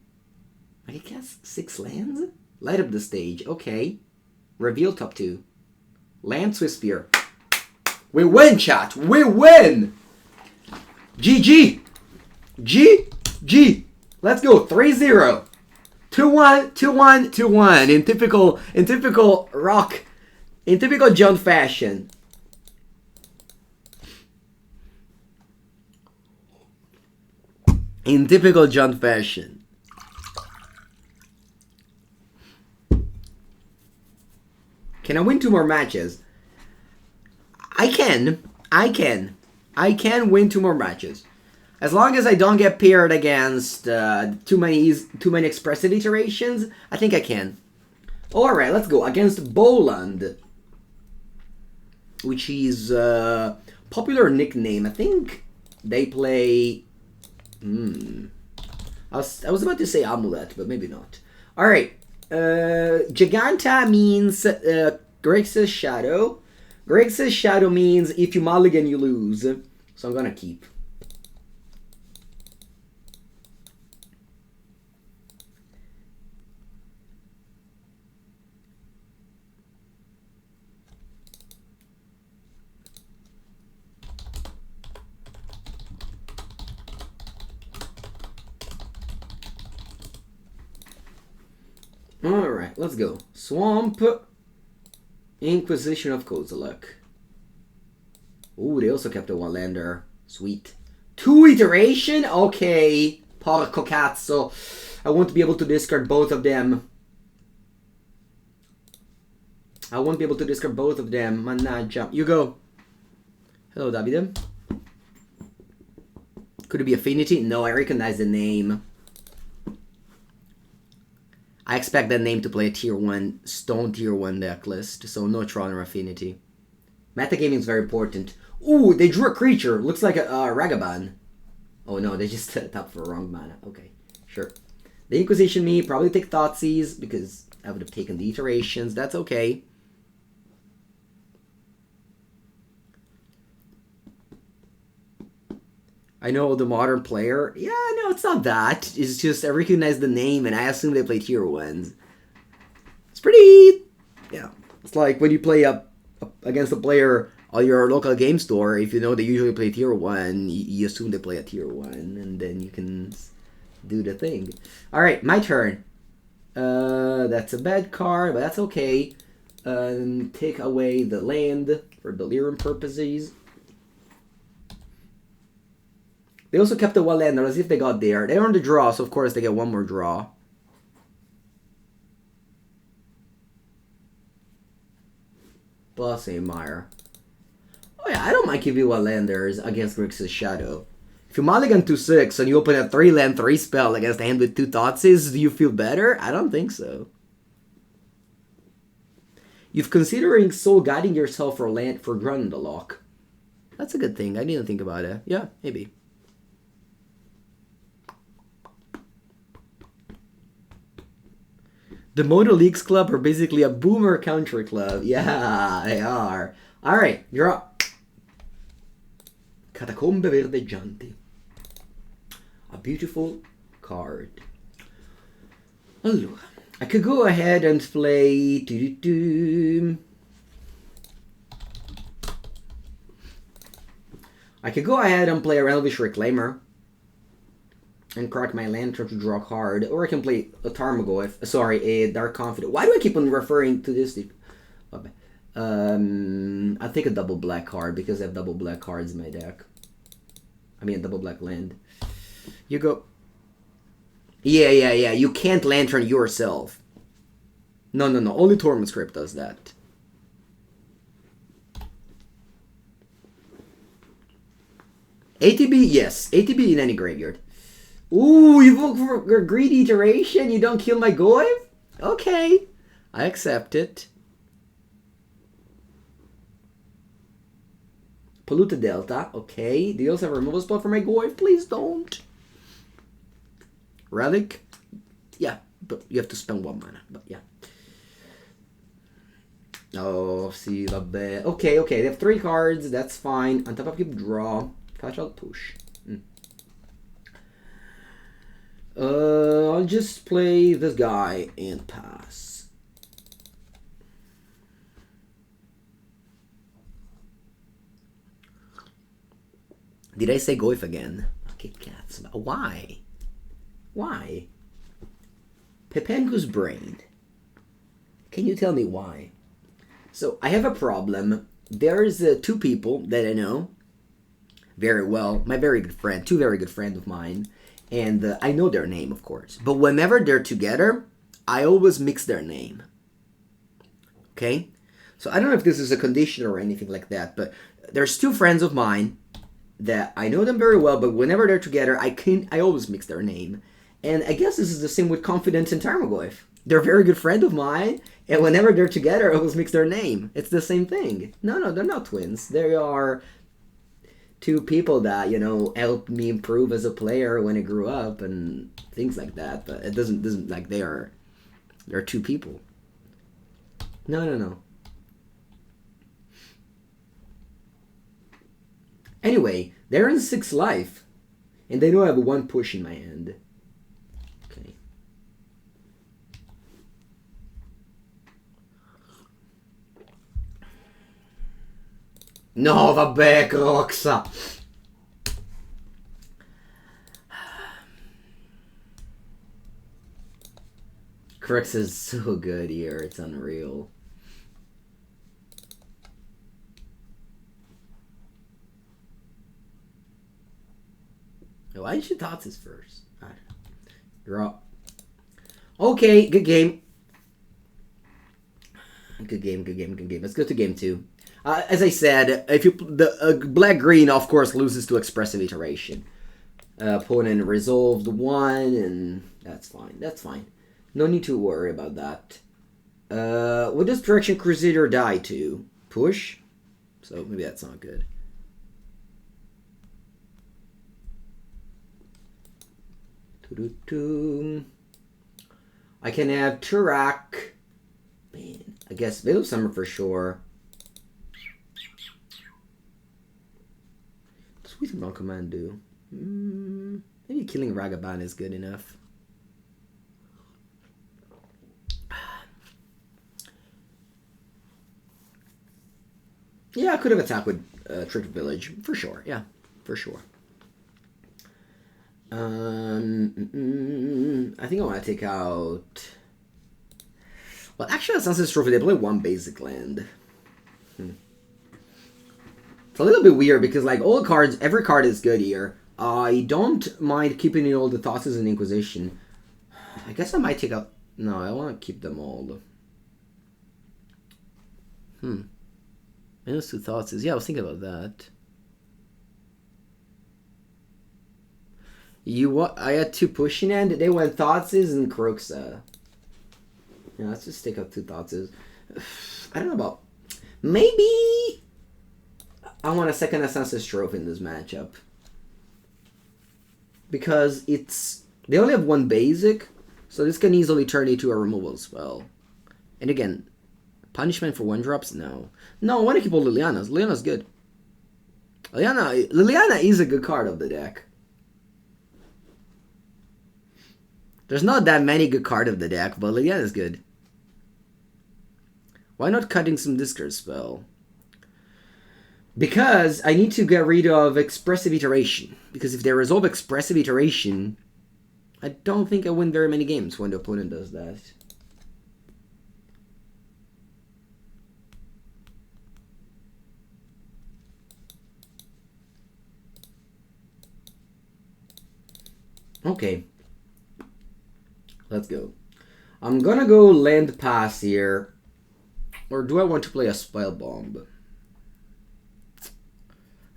I guess 6 lands? Light up the stage, okay. Reveal top 2. Land Swift Spear. We win, chat. We win. GG. GG. Let's go. 3-0. 2-1. 2-1. 2-1. In typical rock. In typical John fashion. In typical John fashion. Can I win 2 more matches? I can win 2 more matches. As long as I don't get paired against too many expressive iterations, I think I can. Alright, let's go. Against Boland. Which is a popular nickname. I think they play... I was about to say Amulet, but maybe not. Alright. Giganta means Grixis Shadow. Grixis Shadow means if you mulligan, you lose. So I'm gonna keep. Alright, let's go. Swamp. Inquisition of Kozilek. Ooh, they also kept a 1-lander. Sweet. 2 iteration? Okay. Porco cazzo. I won't be able to discard both of them. Mannaggia. You go. Hello, Davide. Could it be Affinity? No, I recognize the name. I expect that name to play a tier 1, stone tier 1 deck list, so no Tron or Affinity. Metagaming is very important. Ooh, they drew a creature. Looks like a Ragavan. Oh no, they just tapped for wrong mana. Okay, sure. The Inquisition me, probably take Thoughtseize, because I would have taken the iterations. That's okay. I know the modern player. Yeah, no, it's not that. It's just I recognize the name and I assume they play tier 1s. It's pretty... Yeah. It's like when you play up against a player on your local game store, if you know they usually play tier 1, you assume they play a tier 1, and then you can do the thing. Alright, my turn. That's a bad card, but that's okay. Take away the land for delirium purposes. They also kept the 1-lander. Let's see if they got there. They're on the draw, so of course they get 1 more draw. Plus a Mire. Oh yeah, I don't mind giving 1-landers against Grixis Shadow. If you mulligan 2/6 and you open a 3-land 3-spell against a hand with 2 Thoughtseize, do you feel better? I don't think so. You've considering soul guiding yourself for land for Grundalok. That's a good thing. I didn't think about it. Yeah, maybe. The Mono Leagues Club are basically a boomer country club. Yeah, they are. Alright, draw. Catacombe Verdeggianti. A beautiful card. Allora, I could go ahead and play... I could go ahead and play a Elvish Reclaimer. And crack my Lantern to draw a card. Or I can play a Tarmogoyf. Sorry, a Dark Confidant. Why do I keep on referring to this? I'll take a double black card because I have double black cards in my deck. I mean a double black land. You go. Yeah. You can't Lantern yourself. No. Only Torment Script does that. ATB, yes. ATB in any graveyard. Ooh, you vote for a greedy iteration? You don't kill my Goyf? Okay. I accept it. Polluted Delta. Okay. Do you also have a removal spell for my Goyf? Please don't. Relic. Yeah, but you have to spend 1 mana. But yeah. Oh, see, vabbè. Okay. They have 3 cards. That's fine. On top of keep draw. Catch out push. I'll just play this guy and pass. Did I say Goyf again? Okay, cats. Why? Why? Pepengu's brain. Can you tell me why? So, I have a problem. There's two people that I know very well. My very good friend. Two very good friends of mine. And I know their name, of course. But whenever they're together, I always mix their name. Okay? So I don't know if this is a condition or anything like that, but there's two friends of mine that I know them very well, but whenever they're together, I always mix their name. And I guess this is the same with Confidant and Tarmogoyf. They're a very good friend of mine, and whenever they're together, I always mix their name. It's the same thing. No, they're not twins. They are two people that, you know, helped me improve as a player when I grew up and things like that. But it doesn't like they're two people. No. Anyway, they're in 6th life, and they know I have 1 push in my hand. Okay. No, vabbè, Croxa! Croxa is so good here, it's unreal. Why did you Thoughtseize first? Draw. Okay, good game. Good game. Let's go to game 2. As I said, if you the black-green, of course, loses to Expressive Iteration. Opponent resolved 1, and that's fine. No need to worry about that. What does Phyrexian Crusader die to? Push? So maybe that's not good. I can have Turak. Man, I guess Veil of Summer for sure. What does Witherbloom Command do? Maybe killing Ragavan is good enough. Yeah, I could have attacked with Treetop Village for sure. Yeah, for sure. I think I want to take out. Well, actually, that's Sunset Trophy. They play 1 basic land. It's a little bit weird because, like, all cards, every card is good here. I don't mind keeping in all the Thoughtseize and Inquisition. I guess I might take out. No, I want to keep them all. Minus 2 Thoughtseize. Yeah, I was thinking about that. I had 2 pushing end. They went Thoughteize and Croxa. Yeah, let's just take out 2 Thoughteize. I don't know about. Maybe I want a second Ascensus Trophy in this matchup. Because they only have 1 basic, so this can easily turn into a removal as well. And again, punishment for 1-drops? No. No, I want to keep all Lilianas. Liliana's good. Liliana is a good card of the deck. There's not that many good cards of the deck, but Liliana is good. Why not cutting some discard spell? Because I need to get rid of Expressive Iteration. Because if they resolve Expressive Iteration, I don't think I win very many games when the opponent does that. Okay. Let's go. I'm gonna go land pass here. Or do I want to play a Spellbomb?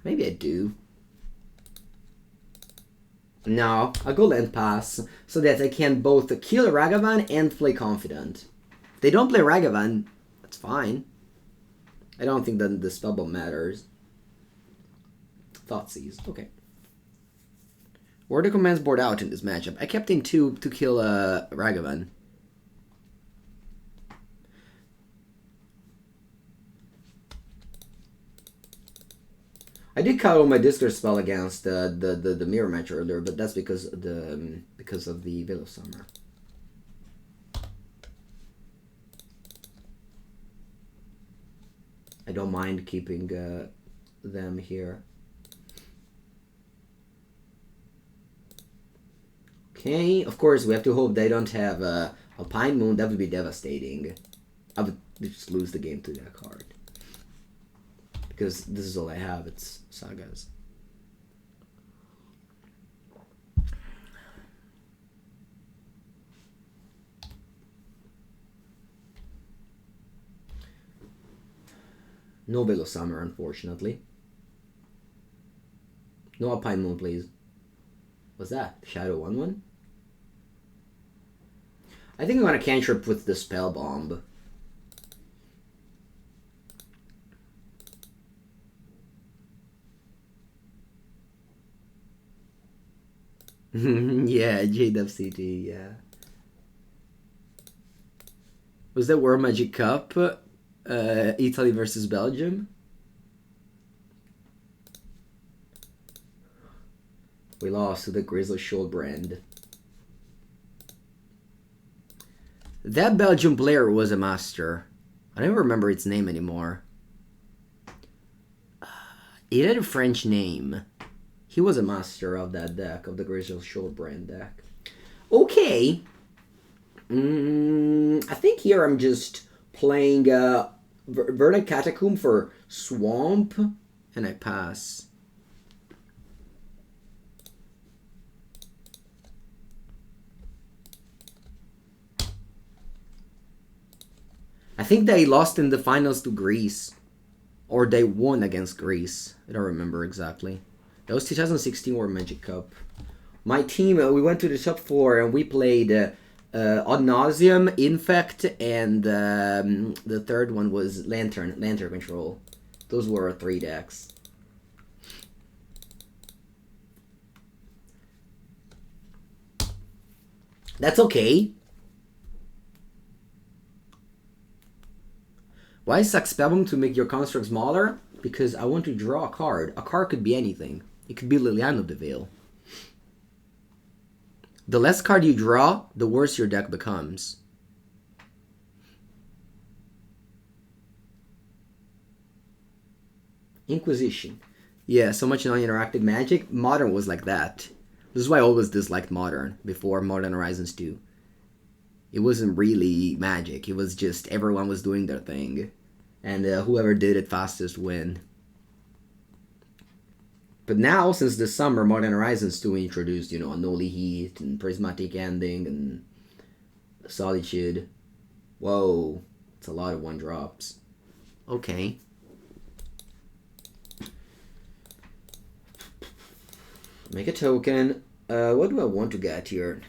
Maybe I do. No, I'll go land pass so that I can both kill Ragavan and play Confidant. If they don't play Ragavan, that's fine. I don't think that the Spellbomb matters. Thoughtseize, okay. Where are the commands board out in this matchup? I kept in 2 to kill Ragavan. I did call my discard spell against the mirror match earlier, but that's because of the Veil of Summer. I don't mind keeping them here. Okay, of course, we have to hope they don't have a Pine Moon. That would be devastating. I would just lose the game to that card. Because this is all I have, it's Sagas. No Veil of Summer, unfortunately. No Alpine Moon, please. What's that? Shadow 1/1? I think I'm gonna cantrip with the Spellbomb. Yeah, JWCT, yeah. Was that World Magic Cup? Italy versus Belgium? We lost to the Grizzly Shoalbrand. That Belgian player was a master. I don't remember its name anymore. It had a French name. He was a master of that deck, of the Grizzly Shoalbrand deck. Okay. I think here I'm just playing Verdant Catacombs for Swamp, and I pass. I think they lost in the finals to Greece. Or they won against Greece. I don't remember exactly. That was 2016 World Magic Cup. My team, we went to the top 4 and we played Ad Nauseam, Infect, and the third one was Lantern Control. Those were our 3 decks. That's okay. Why suck Spellbomb to make your construct smaller? Because I want to draw a card. A card could be anything. It could be Liliana of the Veil. The less card you draw, the worse your deck becomes. Inquisition. Yeah, so much non-interactive Magic. Modern was like that. This is why I always disliked Modern before Modern Horizons 2. It wasn't really Magic. It was just everyone was doing their thing. And whoever did it fastest win. But now, since the summer, Modern Horizons 2 introduced, you know, Unholy Heat and Prismatic Ending and Solitude. Whoa, it's a lot of 1-drops. Okay. Make a token. What do I want to get here?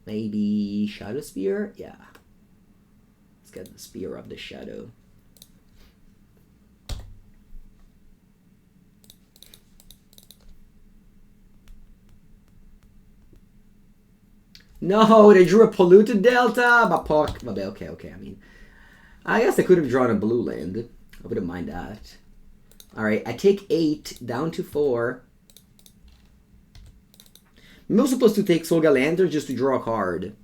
Maybe Shadowspear? Yeah. Let's get the Spear of the Shadow. No, they drew a Polluted Delta! Okay, I mean, I guess I could have drawn a blue land. I wouldn't mind that. Alright, I take 8 down to 4. I'm also supposed to take Solga Lantern just to draw a card.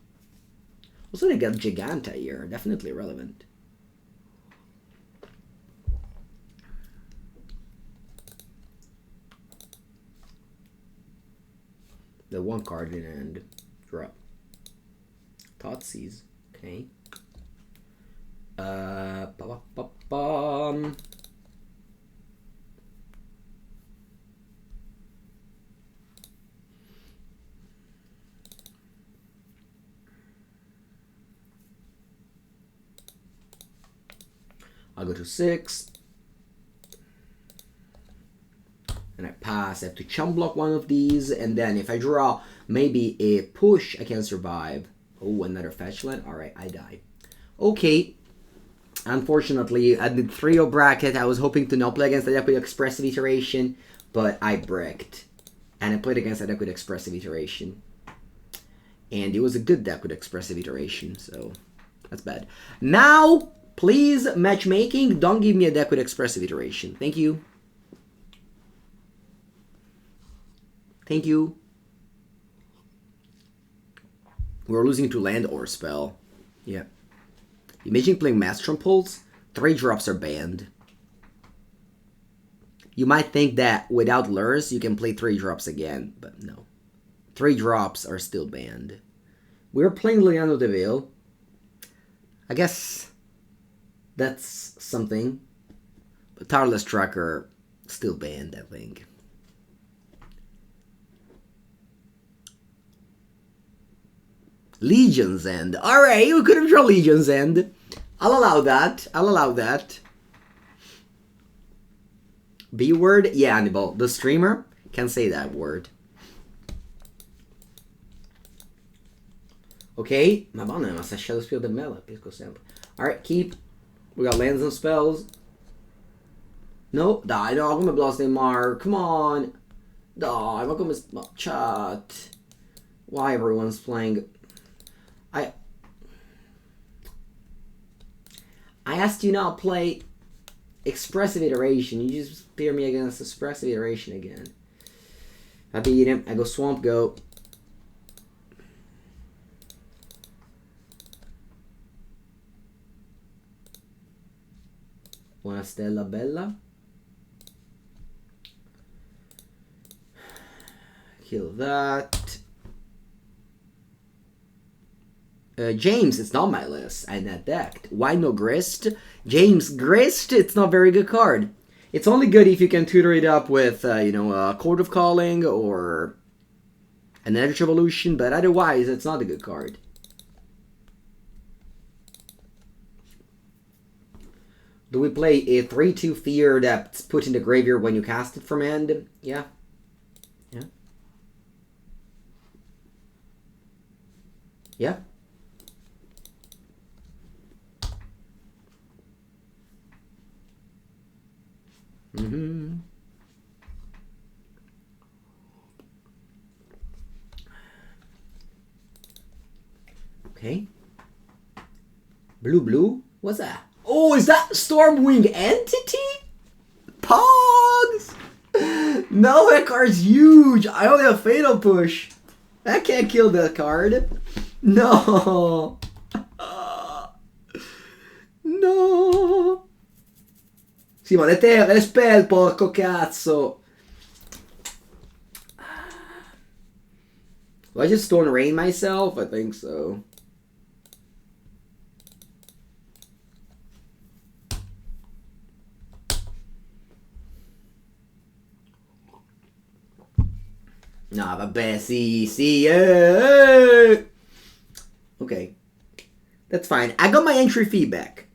Also, they got Giganta here. Definitely relevant. The 1 card in and draw. Thoughtseize. Okay. I'll go to 6. And I pass. I have to chump block one of these. And then if I draw maybe a push, I can survive. Oh, another fetch land. Alright, I die. Okay. Unfortunately, I did 3-0 bracket. I was hoping to not play against the deck with Expressive Iteration. But I bricked. And I played against the deck with Expressive Iteration. And it was a good deck with Expressive Iteration. So, that's bad. Now... please, matchmaking, don't give me a deck with Expressive Iteration. Thank you. Thank you. We're losing to land or spell. Yeah. Imagine playing Maelstrom Pulse. 3 drops are banned. You might think that without lures you can play 3 drops again, but no. 3 drops are still banned. We're playing Liliana de Ville. I guess that's something. But Tireless Tracker still banned, I think. Legion's End. Alright, we could have drawn Legion's End. I'll allow that. I'll allow that. B word? Yeah, Hannibal. The streamer can say that word. Ok, Madonna, ma sta Shadowspear del Mela, pesco sempre. Alright, keep. We got lands and spells. No, dai, no, come Blossoming Mar. Come on. Dai, ma come chat. Why everyone's playing? I asked you not play Expressive Iteration. You just pair me against Expressive Iteration again. I beat him. I go Swamp Goat. Una Stella Bella. Kill that. James, it's not my list. I net decked. Why no Grist? James, Grist, it's not a very good card. It's only good if you can tutor it up with, you know, a Court of Calling or an Edge Evolution, but otherwise, it's not a good card. Do we play a 3-2 Fear that's put in the graveyard when you cast it from hand? Yeah. Yeah. Yeah. Mm-hmm. Okay. Blue. What's that? Oh, is that Stormwing Entity? Pogs! No, that card's huge. I only have Fatal Push. I can't kill that card. No. No. Sì, ma le terre, le spell, porco cazzo. Do I just Storm Rain myself? I think so. No, vabbè, sì, Okay. That's fine. I got my entry fee back.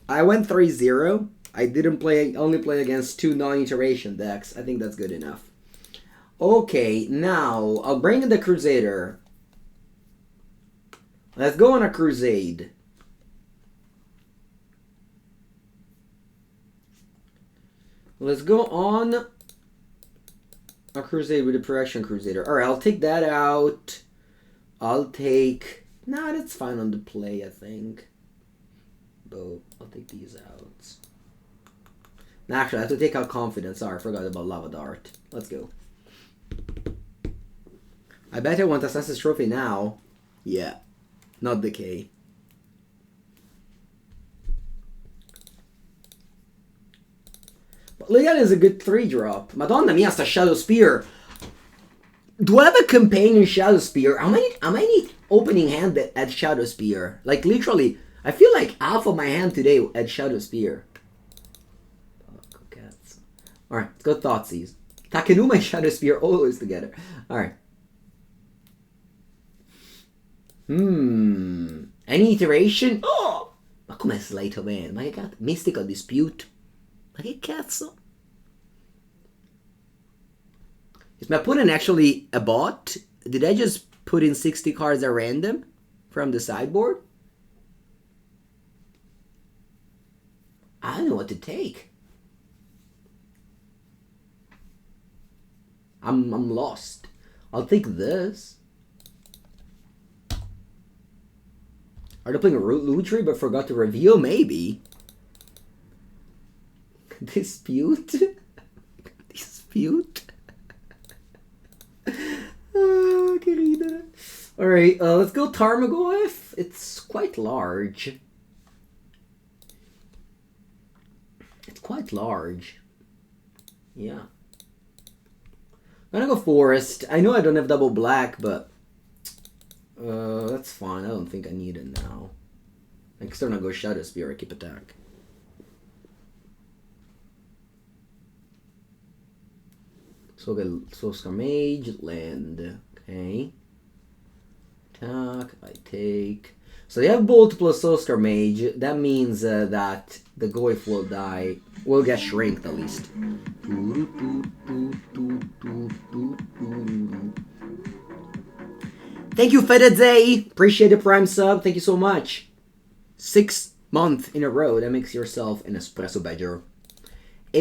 I went 3-0. I didn't play, only play against 2 non-iteration decks. I think that's good enough. Okay, now, I'll bring in the Crusader. Let's go on a crusade. Let's go on a crusade with a Phyrexian Crusader. Alright, I'll take that out. I'll take... Nah, that's fine on the play, I think. But I'll take these out. Nah, actually, I have to take out Confidant. Sorry, I forgot about Lava Dart. Let's go. I bet I want Assassin's Trophy now. Yeah. Not Decay. But Liliana is a good 3-drop. Madonna mia, sta Shadowspear. Do I have a companion Shadowspear? How many opening hand at Shadowspear? Like, literally, I feel like half of my hand today at Shadowspear. Alright, let's go Thoughtseize. Takenuma and Shadowspear always together. Alright. Any iteration? Oh! Ma com'è Sleight of Hand? Ma che cazzo? Mystical Dispute? Ma che cazzo? Is my opponent actually a bot? Did I just put in 60 cards at random from the sideboard? I don't know what to take. I'm lost. I'll take this. Are they playing Lutri but forgot to reveal? Maybe. Dispute? Dispute? Oh, che ridere. Alright, let's go Tarmogoyf. It's quite large. It's quite large. Yeah. I'm gonna go Forest. I know I don't have double black, but that's fine. I don't think I need it now. I can still not go Shadowspear. I keep attack. So we'll get Soulscar Mage, land. Okay. Attack, I take. So they have Bolt plus Soulscar Mage. That means that the Goyf will die. Will get shrinked at least. Thank you, Fedadze. Appreciate the Prime sub. Thank you so much. 6 months in a row. That makes yourself an espresso badger. So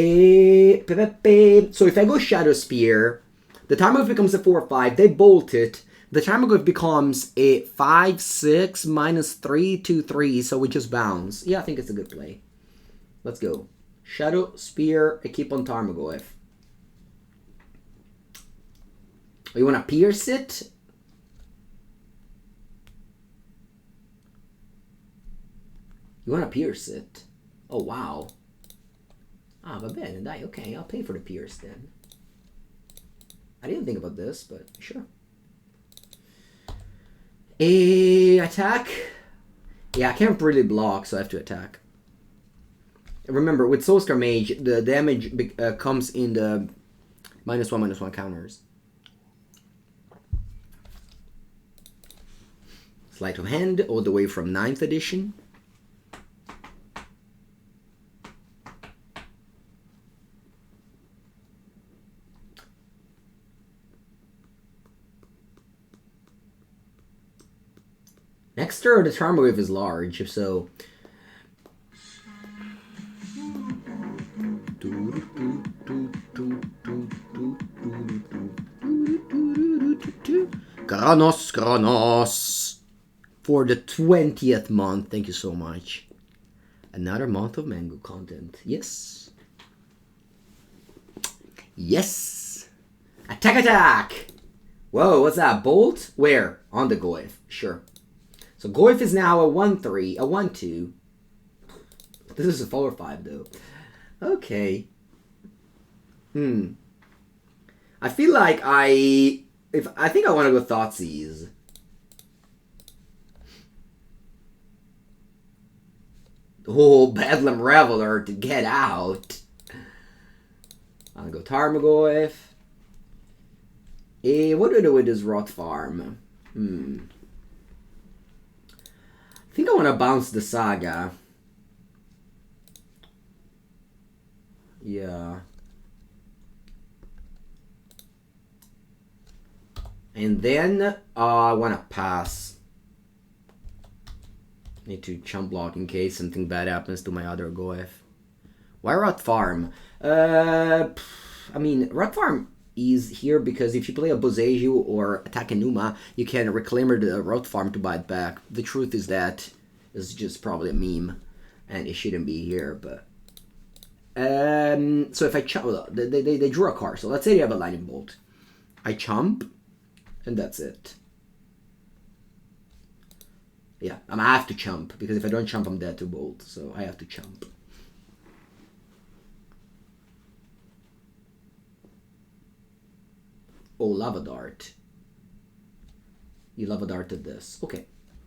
if I go Shadowspear, the Tarmogoyf becomes a 4/5. They bolt it. The Tarmogoyf becomes a 5/6 -3 2/3. So we just bounce. Yeah, I think it's a good play. Let's go. Shadowspear. I keep on Tarmogoyf. You want to pierce it? You want to pierce it? Oh, wow. Ah, va bene, dai, okay, I'll pay for the pierce then. I didn't think about this, but sure. Attack? Yeah, I can't really block, so I have to attack. Remember, with Soulscar Mage, the damage comes in the -1/-1 counters. Sleight of Hand, all the way from 9th edition. Next turn, the Tarmogoyf is large, so... Kronos! For the 20th month, thank you so much. Another month of Mango content, yes. Yes! Attack! Whoa, what's that, Bolt? Where? On the Goyf, sure. So Goyf is now a 1/3, a 1/2. This is a 4/5 though. Okay. I feel like I think I want to go Thoughtseize. Oh, Bedlam Reveler to get out. I'm gonna go Tarmogoyf. What do I do with this Rot Farm? I think I want to bounce the Saga. Yeah. And then I want to pass. Need to chump block in case something bad happens to my other Goyf. Why Rot Farm? I mean, Rot Farm is here because if you play a Boseiju or a Takenuma, you can Reclaimer the Rot Farm to buy it back. The truth is that it's just probably a meme, and it shouldn't be here, but... so if I chump... They drew a card, so let's say they have a Lightning Bolt. I chump, and that's it. Yeah, I have to chump, because if I don't chump, I'm dead to Bolt, so I have to chump. Oh, Lava Dart. You Lava Darted this. Okay,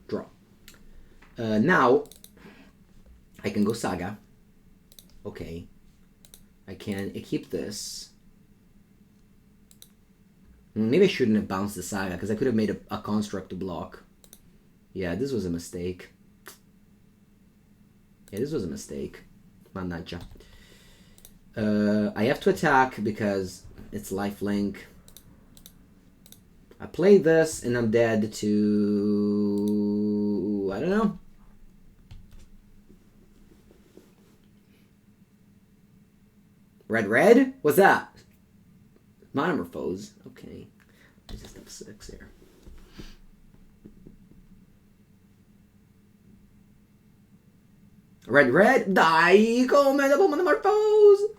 draw. Now, I can go Saga. Okay. I can keep this. Maybe I shouldn't have bounced the Saga, because I could have made a construct to block. Yeah, this was a mistake. Yeah, this was a mistake. Mannaggia. I have to attack because it's lifelink. I play this and I'm dead to... I don't know. Red? What's that? Monomorphose. Okay. I just have 6 here. Red. Dai, come dopo Monomorphose.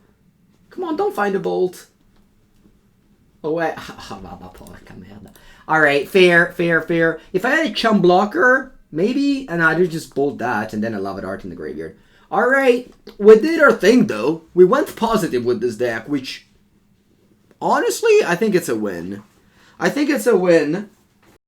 Come on, don't find a Bolt. Oh, wait. Porca merda. Alright, fair. If I had a Chum Blocker, maybe, and I'd just Bolt that, and then a Lava Dart in the graveyard. Alright, we did our thing, though. We went positive with this deck, which Honestly, I think it's a win. I think it's a win